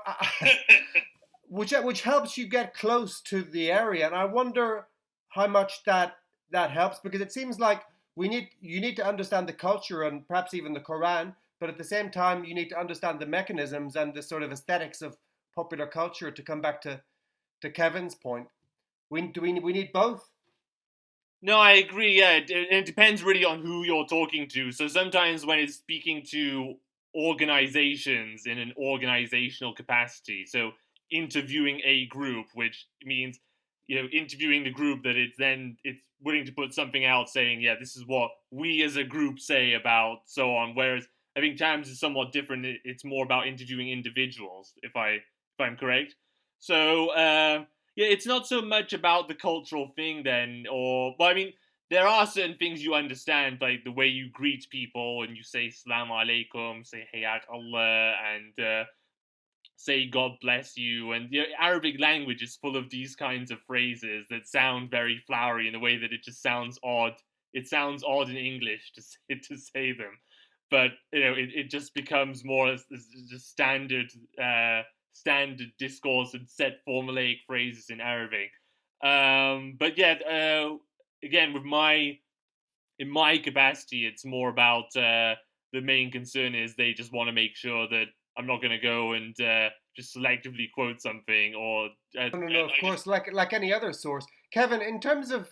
which helps you get close to the area. And I wonder how much that helps, because it seems like you need to understand the culture and perhaps even the Quran, but at the same time, you need to understand the mechanisms and the sort of aesthetics of popular culture. To come back to Kevin's point, we need both. No, I agree. Yeah, it depends really on who you're talking to. So sometimes when it's speaking to organizations in an organizational capacity, so interviewing a group, which means interviewing the group that it's willing to put something out saying, yeah, this is what we as a group say about so on. Whereas I think Times is somewhat different. It's more about interviewing individuals, if I'm correct. So it's not so much about the cultural thing then, but I mean, there are certain things you understand, like the way you greet people and you say Assalamu alaikum, say Hayat Allah, and say God bless you. And the Arabic language is full of these kinds of phrases that sound very flowery in a way that it just sounds odd. It sounds odd in English to say them. But it just becomes more as just standard discourse and set formulaic phrases in Arabic. But yeah, again, in my capacity, it's more about the main concern is they just want to make sure that I'm not going to go and just selectively quote something or. No, of course, like any other source. Kevin, in terms of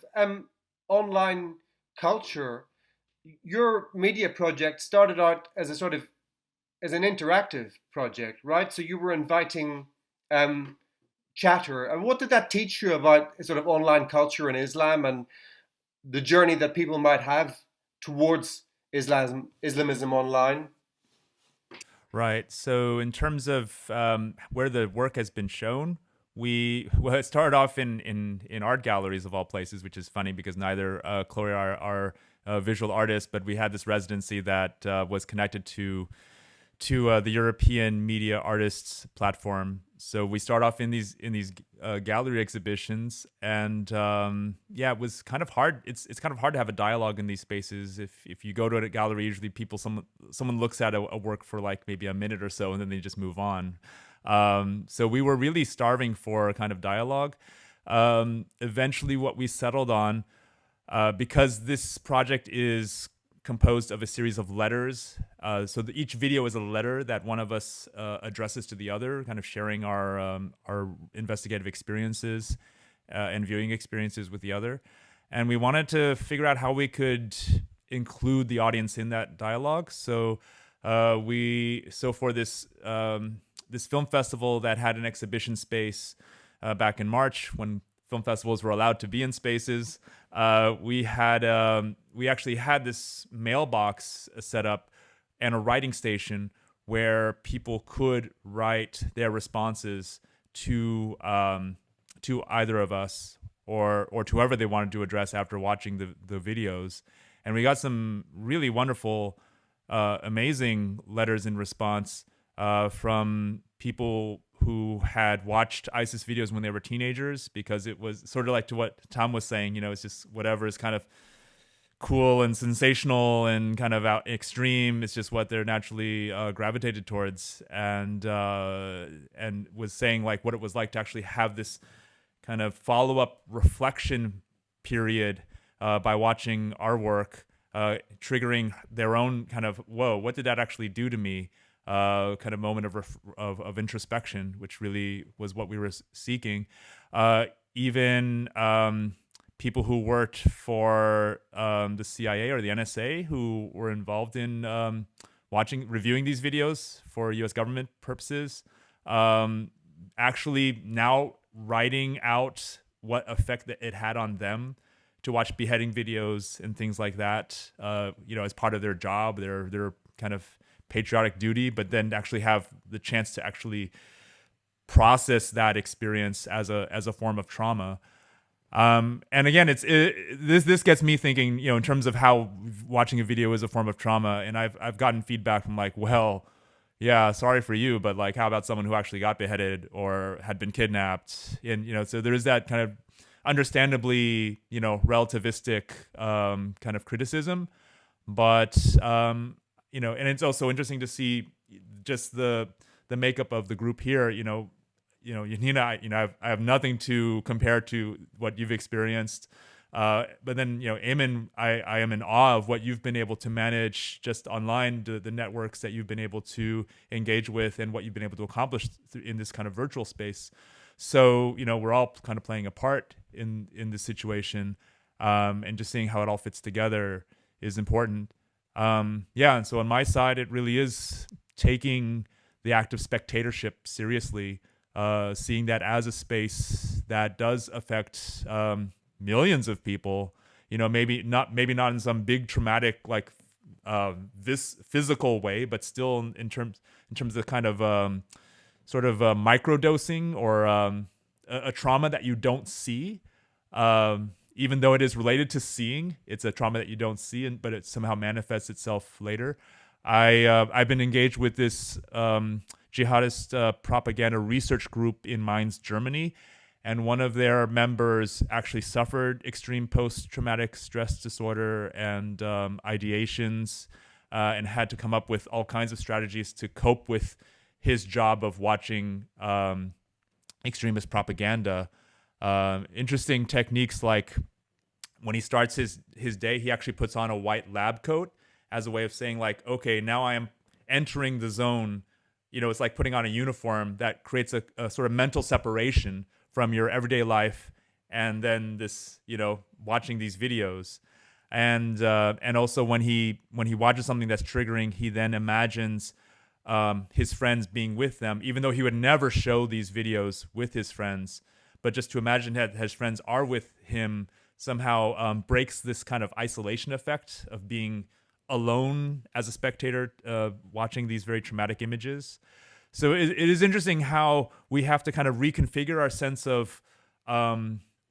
online culture, your media project started out as an interactive project, right? So you were inviting chatter. And what did that teach you about sort of online culture in Islam and the journey that people might have towards Islamism online? Right. So in terms of where the work has been shown, it started off in art galleries of all places, which is funny because neither Chloe are visual artists, but we had this residency that was connected to the European Media Artists platform. So we start off in these gallery exhibitions, and it was kind of hard. It's kind of hard to have a dialogue in these spaces. If you go to a gallery, usually someone looks at a work for like maybe a minute or so, and then they just move on. So we were really starving for a kind of dialogue. Eventually, what we settled on, because this project is composed of a series of letters. So each video is a letter that one of us addresses to the other, kind of sharing our investigative experiences and viewing experiences with the other. And we wanted to figure out how we could include the audience in that dialogue. So for this film festival that had an exhibition space back in March, when film festivals were allowed to be in spaces, we actually had this mailbox set up and a writing station where people could write their responses to either of us or to whoever they wanted to address after watching the videos. And we got some really wonderful, amazing letters in response from people who had watched ISIS videos when they were teenagers, because it was sort of like to what Tom was saying, it's just whatever is kind of cool and sensational and kind of out extreme. It's just what they're naturally gravitated towards, and was saying like what it was like to actually have this kind of follow-up reflection period by watching our work, triggering their own kind of, whoa, what did that actually do to me? Kind of moment of introspection, which really was what we were seeking. Even people who worked for the CIA or the NSA, who were involved in reviewing these videos for U.S. government purposes, actually now writing out what effect that it had on them to watch beheading videos and things like that, as part of their job, their kind of patriotic duty, but then actually have the chance to actually process that experience as a form of trauma. And again, this gets me thinking, in terms of how watching a video is a form of trauma. And I've gotten feedback from like, well, yeah, sorry for you, but like, how about someone who actually got beheaded or had been kidnapped? And so there is that kind of understandably, relativistic kind of criticism, but and it's also interesting to see just the makeup of the group here. Janina, I have nothing to compare to what you've experienced, but then Aymenn, I am in awe of what you've been able to manage just online, the networks that you've been able to engage with, and what you've been able to accomplish in this kind of virtual space. So we're all kind of playing a part in this situation, and just seeing how it all fits together is important. And so on my side, it really is taking the act of spectatorship seriously, seeing that as a space that does affect millions of people. Maybe not in some big traumatic like this physical way, but still in terms of kind of sort of microdosing or a trauma that you don't see. Even though it is related to seeing, it's a trauma that you don't see, but it somehow manifests itself later. I've been engaged with this jihadist propaganda research group in Mainz, Germany, and one of their members actually suffered extreme post-traumatic stress disorder and ideations, and had to come up with all kinds of strategies to cope with his job of watching extremist propaganda. Interesting techniques, like when he starts his day, he actually puts on a white lab coat as a way of saying like, okay, now I am entering the zone. It's like putting on a uniform that creates a sort of mental separation from your everyday life, and then this, watching these videos. And also when he watches something that's triggering, he then imagines his friends being with them, even though he would never show these videos with his friends. But just to imagine that his friends are with him somehow breaks this kind of isolation effect of being alone as a spectator watching these very traumatic images. So it is interesting how we have to kind of reconfigure our sense of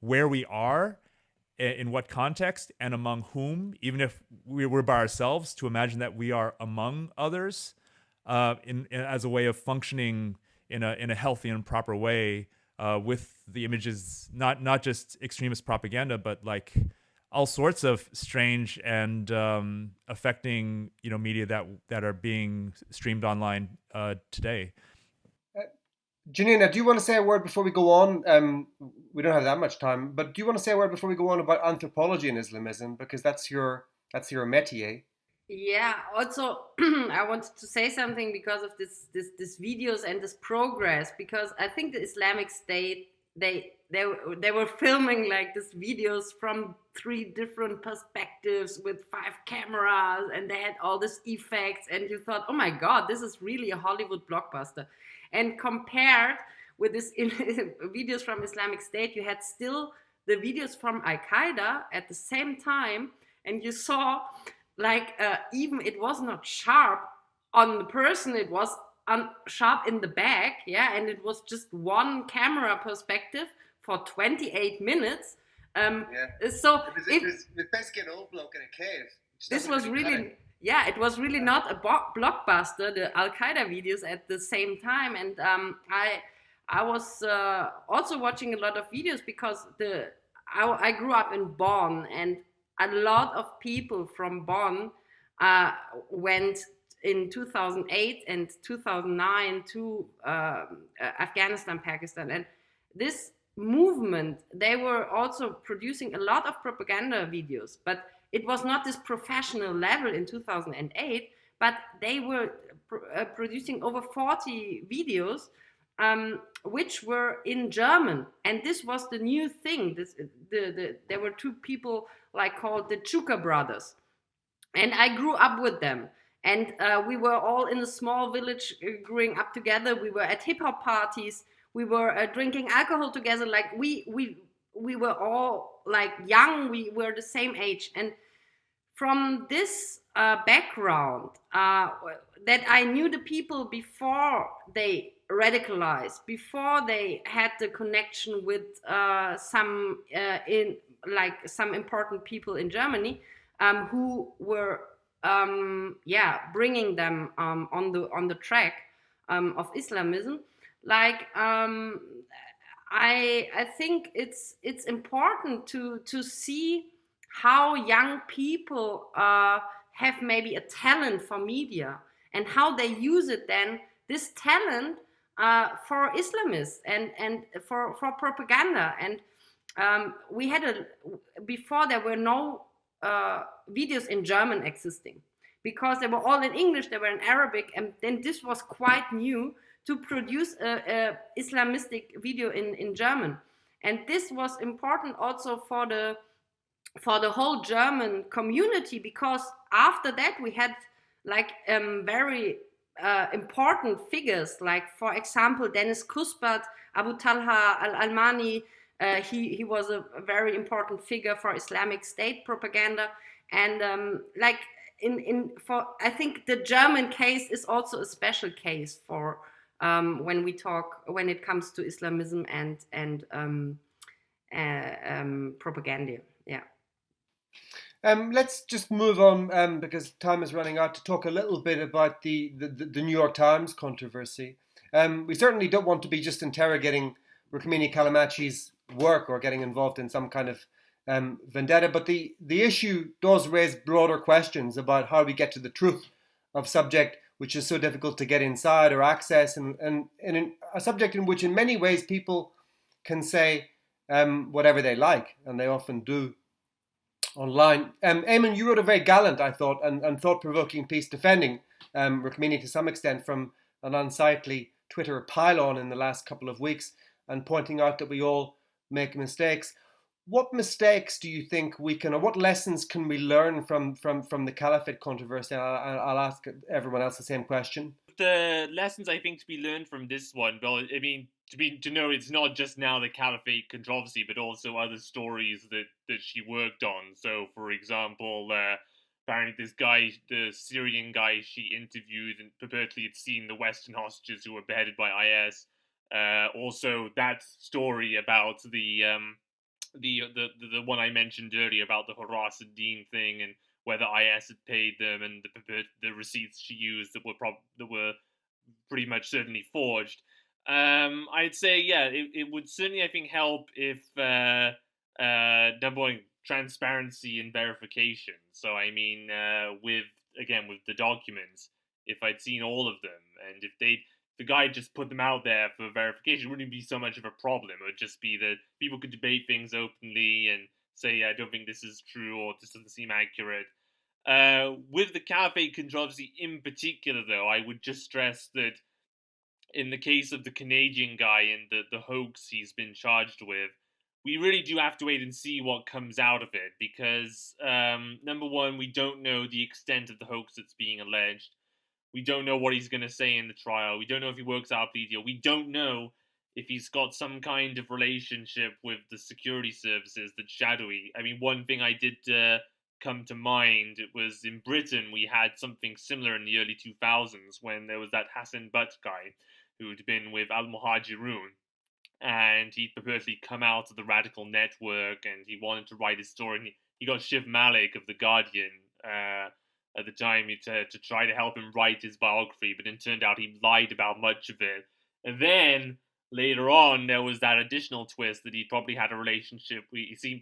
where we are, in what context, and among whom, even if we're by ourselves, to imagine that we are among others as a way of functioning in a healthy and proper way with the images, not just extremist propaganda, but like all sorts of strange and affecting media that are being streamed online today. Janina, do you want to say a word before we go on? We don't have that much time, but do you want to say a word before we go on about anthropology and Islamism, because that's your métier? Yeah. Also, I wanted to say something because of this videos and this progress, because I think the Islamic State they were filming like these videos from 3 different perspectives with 5 cameras, and they had all these effects, and you thought, oh my God, this is really a Hollywood blockbuster. And compared with this videos from Islamic State, you had still the videos from Al-Qaeda at the same time, and you saw like even it was not sharp on the person, it was sharp in the back, yeah, and it was just one camera perspective for 28 minutes. So it was basically an old bloke in a cave. This was really, yeah, it was really not a blockbuster, the Al-Qaeda videos at the same time. And I was also watching a lot of videos because I grew up in Bonn, and a lot of people from Bonn went in 2008 and 2009 to Afghanistan, Pakistan. And this movement, they were also producing a lot of propaganda videos, but it was not this professional level in 2008, but they were producing over 40 videos which were in German. And this was the new thing. There were 2 people like called the Chuka Brothers. And I grew up with them. And we were all in a small village growing up together. We were at hip hop parties. We were drinking alcohol together. Like we were all like young. We were the same age. And from this background, that I knew the people before they radicalized, before they had the connection with some important people in Germany who were bringing them on the track of Islamism. Like I think it's important to see how young people have maybe a talent for media, and how they use it then, this talent for Islamists and for propaganda. And we had before there were no videos in German existing, because they were all in English, they were in Arabic, and then this was quite new to produce a Islamistic video in German. And this was important also for the whole German community, because after that we had like very important figures, like for example Dennis Kuspert, Abu Talha al-Almani. He was a very important figure for Islamic State propaganda. And I think the German case is also a special case for when it comes to Islamism and propaganda. Yeah. Let's just move on because time is running out, to talk a little bit about the New York Times controversy. We certainly don't want to be just interrogating Rukmini Callimachi's work or getting involved in some kind of vendetta, but the issue does raise broader questions about how we get to the truth of subject which is so difficult to get inside or access, and in a subject in which in many ways people can say whatever they like, and they often do online. Aymenn, you wrote a very gallant, I thought, and thought-provoking piece defending Rukmini to some extent from an unsightly Twitter pile-on in the last couple of weeks, and pointing out that we all make mistakes. What mistakes do you think we can, or what lessons can we learn from the Caliphate controversy? I'll ask everyone else the same question. The lessons I think to be learned from this one, well, I mean, to know it's not just now the Caliphate controversy, but also other stories that she worked on. So, for example, apparently this guy, the Syrian guy she interviewed, and purportedly had seen the Western hostages who were beheaded by IS. Also, that story about the one I mentioned earlier about the Horas ad-Din thing and whether IS had paid them, and the receipts she used that were pretty much certainly forged. I'd say, yeah, it would certainly, I think, help if number one, transparency and verification. So I mean, with the documents, if I'd seen all of them, and if the guy just put them out there for verification, it wouldn't be so much of a problem. It would just be that people could debate things openly and say, I don't think this is true, or this doesn't seem accurate. With the Caliphate controversy in particular, though, I would just stress that in the case of the Canadian guy and the hoax he's been charged with, we really do have to wait and see what comes out of it, because number one, we don't know the extent of the hoax that's being alleged. We don't know what he's going to say in the trial. We don't know if he works out a plea deal. We don't know if he's got some kind of relationship with the security services that's shadowy. I mean, one thing I did come to mind, it was in Britain, we had something similar in the early 2000s when there was that Hassan Butt guy who'd been with Al-Muhajirun. And he'd purportedly come out of the radical network, and he wanted to write his story. And he got Shiv Malik of The Guardian at the time to try to help him write his biography, but it turned out he lied about much of it. And then later on, there was that additional twist that he probably had a relationship. He seems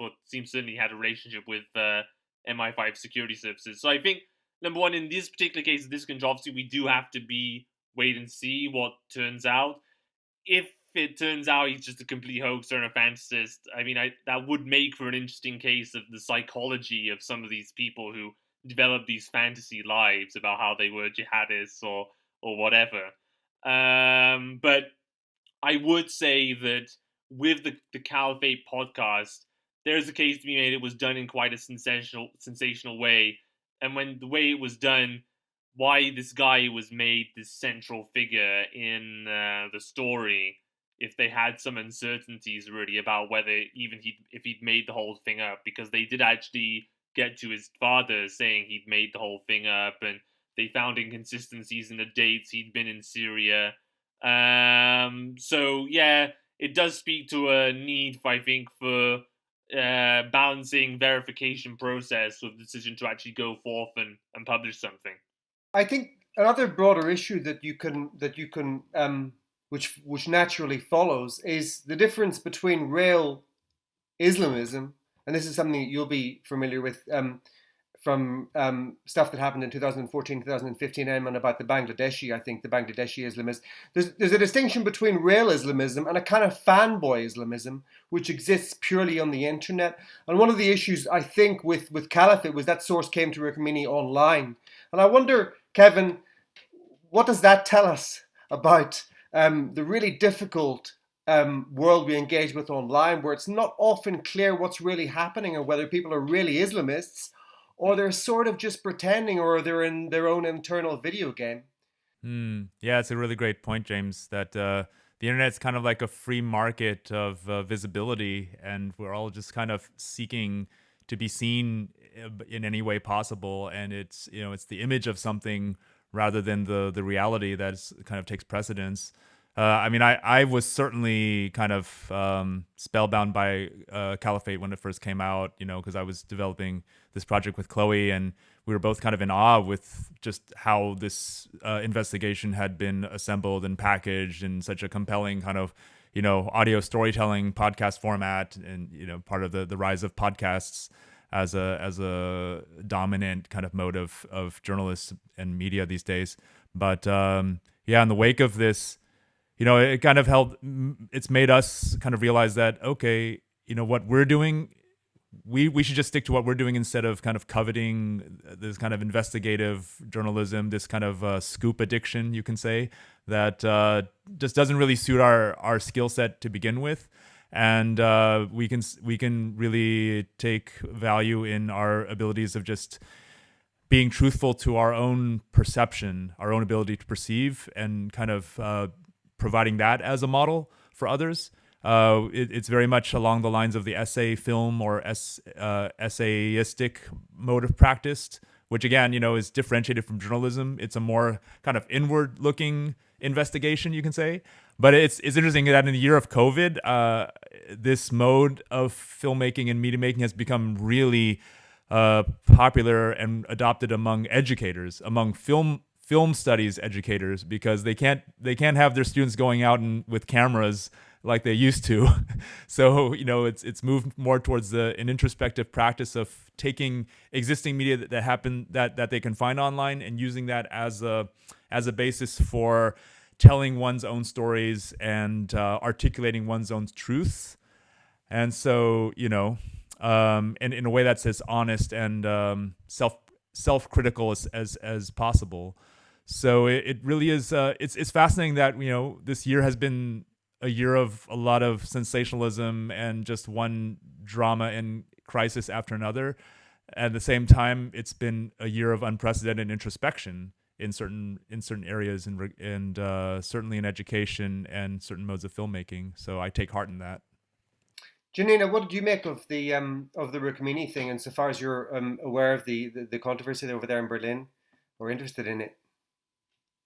certainly had a relationship with MI5 security services. So I think, number one, in this particular case, this controversy, we do have to wait and see what turns out. If it turns out he's just a complete hoaxer and a fantasist, I mean, that would make for an interesting case of the psychology of some of these people who develop these fantasy lives about how they were jihadists or whatever. But I would say that with the Caliphate podcast, there's a case to be made. It was done in quite a sensational way, and when the way it was done, why this guy was made this central figure in the story, if they had some uncertainties really about whether even if he'd made the whole thing up, because they did actually get to his father saying he'd made the whole thing up, and they found inconsistencies in the dates he'd been in Syria. So yeah, it does speak to a need, I think, for balancing verification process with the decision to actually go forth and publish something. I think another broader issue that you can which naturally follows is the difference between real Islamism, and this is something that you'll be familiar with from stuff that happened in 2014, 2015, Aymenn, about the Bangladeshi Islamists. There's a distinction between real Islamism and a kind of fanboy Islamism, which exists purely on the internet. And one of the issues, I think, with Caliphate was that source came to Rukmini online. And I wonder, Kevin, what does that tell us about the really difficult world we engage with online, where it's not often clear what's really happening and whether people are really Islamists or they're sort of just pretending, or they're in their own internal video game? Yeah, it's a really great point, James, that the internet's kind of like a free market of visibility, and we're all just kind of seeking to be seen in any way possible. And it's the image of something rather than the reality that kind of takes precedence. I mean, I was certainly kind of spellbound by Caliphate when it first came out, because I was developing this project with Chloe, and we were both kind of in awe with just how this investigation had been assembled and packaged in such a compelling kind of, audio storytelling podcast format, and, part of the rise of podcasts as a dominant kind of mode of journalists and media these days. But yeah, in the wake of this, it kind of it's made us kind of realize that, okay, what we're doing, we should just stick to what we're doing instead of kind of coveting this kind of investigative journalism, this kind of scoop addiction, you can say, that just doesn't really suit our skill set to begin with. And we can really take value in our abilities of just being truthful to our own perception, our own ability to perceive, and kind of providing that as a model for others. It's very much along the lines of the essay film or essayistic mode of practice, which again, is differentiated from journalism. It's a more kind of inward-looking investigation, you can say. But it's interesting that in the year of COVID, this mode of filmmaking and media making has become really popular and adopted among educators, among film studies educators, because they can't have their students going out and with cameras like they used to. So it's moved more towards an introspective practice of taking existing media that they can find online and using that as a basis for telling one's own stories and articulating one's own truths. And so and in a way that's as honest and self-critical as possible. So it really is. It's fascinating that this year has been a year of a lot of sensationalism and just one drama and crisis after another. At the same time, it's been a year of unprecedented introspection in certain areas and certainly in education and certain modes of filmmaking. So I take heart in that. Janina, what do you make of the Rukmini thing, insofar as you're aware of the controversy over there in Berlin, or interested in it?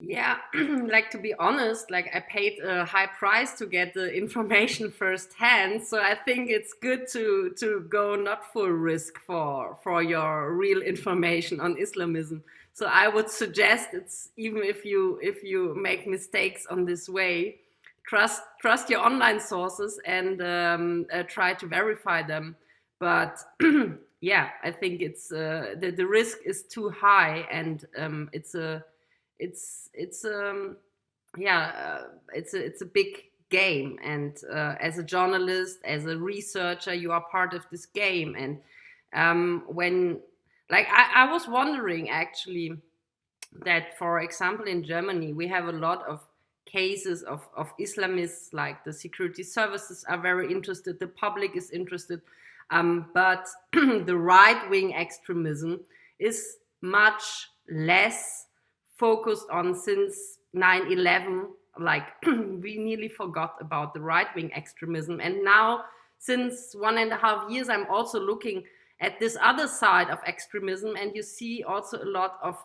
Yeah, to be honest, I paid a high price to get the information firsthand. So I think it's good to go not full risk for your real information on Islamism. So I would suggest, it's even if you make mistakes on this way, trust your online sources and try to verify them. But yeah, I think it's the risk is too high, and it's a big game. And as a journalist, as a researcher, you are part of this game. And when I was wondering actually that, for example, in Germany, we have a lot of cases of Islamists, like the security services are very interested, the public is interested, but the right-wing extremism is much less focused on since 9/11. We nearly forgot about the right-wing extremism. And now, since 1.5 years, I'm also looking at this other side of extremism, and you see also a lot of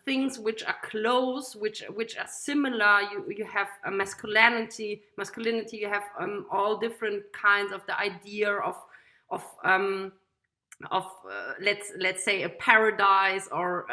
things which are close, which are similar. You have a masculinity. You have all different kinds of the idea of let's say a paradise, or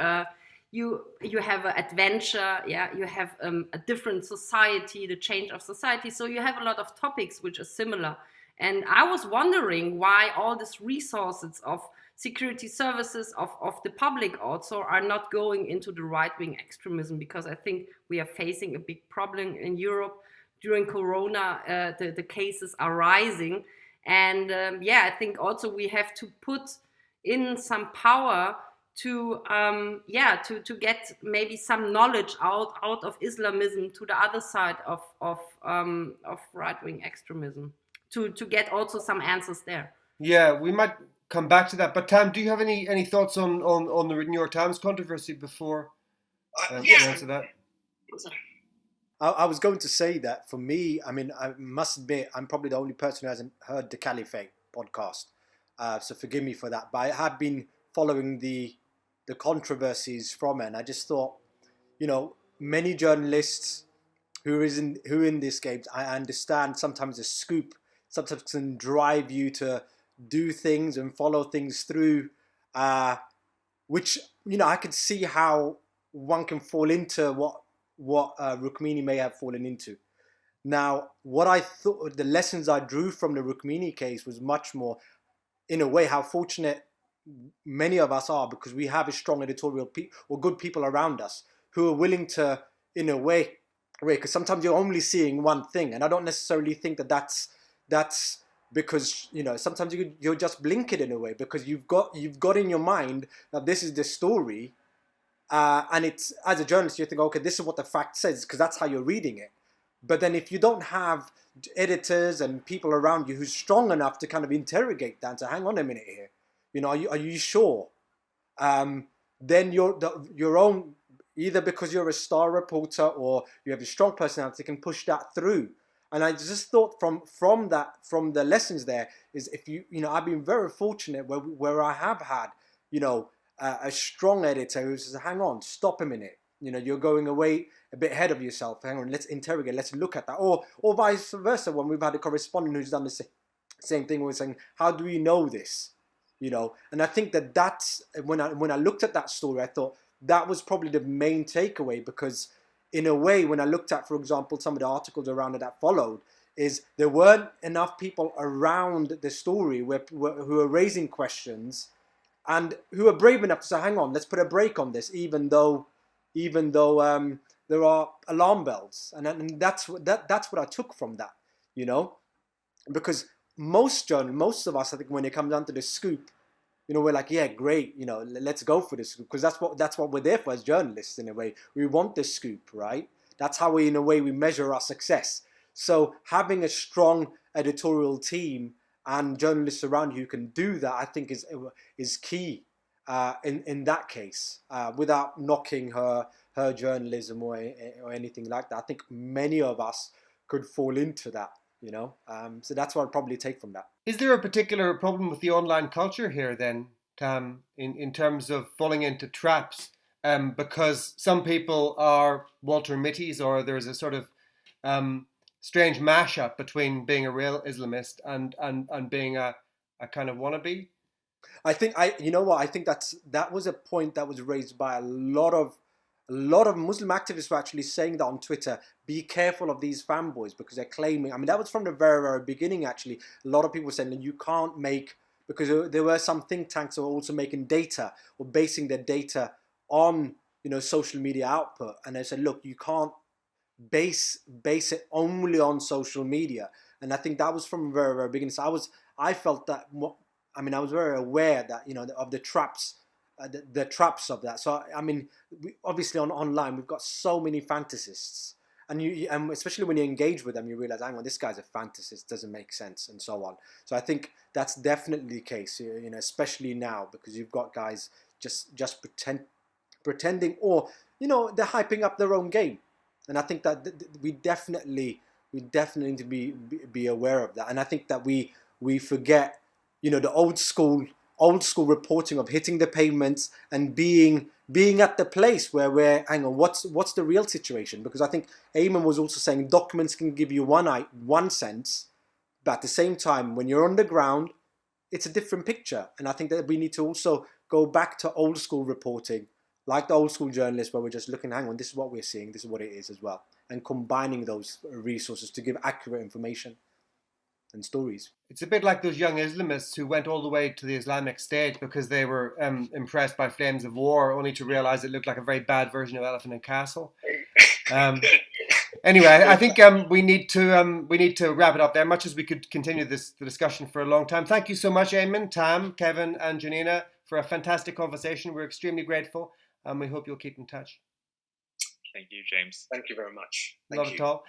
you have an adventure. Yeah, you have a different society, the change of society. So you have a lot of topics which are similar. And I was wondering why all these resources of security services of the public also are not going into the right-wing extremism, because I think we are facing a big problem in Europe. During Corona, the cases are rising. And I think also we have to put in some power to get maybe some knowledge out of Islamism to the other side of right-wing extremism, to get also some answers there. Yeah, we might come back to that. But Tam, do you have any thoughts on the New York Times controversy before you answer that? I was going to say that for me, I mean, I must admit, I'm probably the only person who hasn't heard the Caliphate podcast. So forgive me for that. But I have been following the controversies from it. And I just thought, many journalists who in this game, I understand sometimes a scoop sometimes can drive you to do things and follow things through, which I could see how one can fall into what Rukmini may have fallen into. Now, what I thought, the lessons I drew from the Rukmini case was much more, in a way, how fortunate many of us are, because we have a strong editorial or good people around us who are willing to, in a way, because sometimes you're only seeing one thing, and I don't necessarily think that's because sometimes you're just blinkered in a way, because you've got in your mind that this is the story, and it's, as a journalist, you think, okay, this is what the fact says, because that's how you're reading it. But then if you don't have editors and people around you who's strong enough to kind of interrogate that and say, hang on a minute here, are you sure? Then your own, either because you're a star reporter or you have a strong personality, can push that through. And I just thought from the lessons there is, if I've been very fortunate where I have had, a strong editor who says, hang on, stop a minute. You know, you're going away a bit ahead of yourself. Hang on, let's interrogate, let's look at that. Or vice versa, when we've had a correspondent who's done the same thing, we're saying, how do we know this? You know, and I think that's, when I looked at that story, I thought that was probably the main takeaway, because in a way, when I looked at, for example, some of the articles around it that followed, is there weren't enough people around the story who are raising questions and who are brave enough to say, hang on, let's put a break on this, even though there are alarm bells. And that's what I took from that, you know, because most of us, I think, when it comes down to the scoop, you know, we're like, yeah, great, you know, let's go for this, because that's what we're there for as journalists. In a way, we want the scoop, right? That's how we measure our success. So having a strong editorial team and journalists around you who can do that, I think is key in that case, without knocking her journalism or anything like that. I think many of us could fall into that, you know. So that's what I'd probably take from that. Is there a particular problem with the online culture here then, Tam, in terms of falling into traps? Because some people are Walter Mitty's, or there's a sort of strange mashup between being a real Islamist and being a kind of wannabe. I think you know what, I think that was a point that was raised by a lot of Muslim activists who are actually saying that on Twitter. Be careful of these fanboys, because they're claiming, I mean, that was from the very, very beginning actually. A lot of people were saying that you can't make, because there were some think tanks that were also making data or basing their data on, you know, social media output, and they said, look, you can't base it only on social media. And I think that was from the very, very beginning. So I felt that, I mean, I was very aware that, you know, of the traps, the traps of that. So I mean, obviously online we've got so many fantasists, and especially when you engage with them, you realize, hang on, this guy's a fantasist, doesn't make sense, and so on. So I think that's definitely the case, you know, especially now, because you've got guys just pretending, or, you know, they're hyping up their own game. And I think that we definitely need to be aware of that. And I think that we forget, you know, the old school reporting of hitting the pavements and being at the place where we're, hang on, what's the real situation? Because I think Aymenn was also saying documents can give you one sense, but at the same time, when you're on the ground, it's a different picture. And I think that we need to also go back to old school reporting, like the old school journalists, where we're just looking, hang on, this is what we're seeing, this is what it is as well, and combining those resources to give accurate information and stories. It's a bit like those young Islamists who went all the way to the Islamic State because they were impressed by Flames of War, only to realize it looked like a very bad version of Elephant and Castle. Anyway, I think we need to wrap it up there, much as we could continue the discussion for a long time. Thank you so much, Aymenn, Tam, Kevin, and Janina, for a fantastic conversation. We're extremely grateful, and we hope you'll keep in touch. Thank you, James. Thank you very much. Not at all.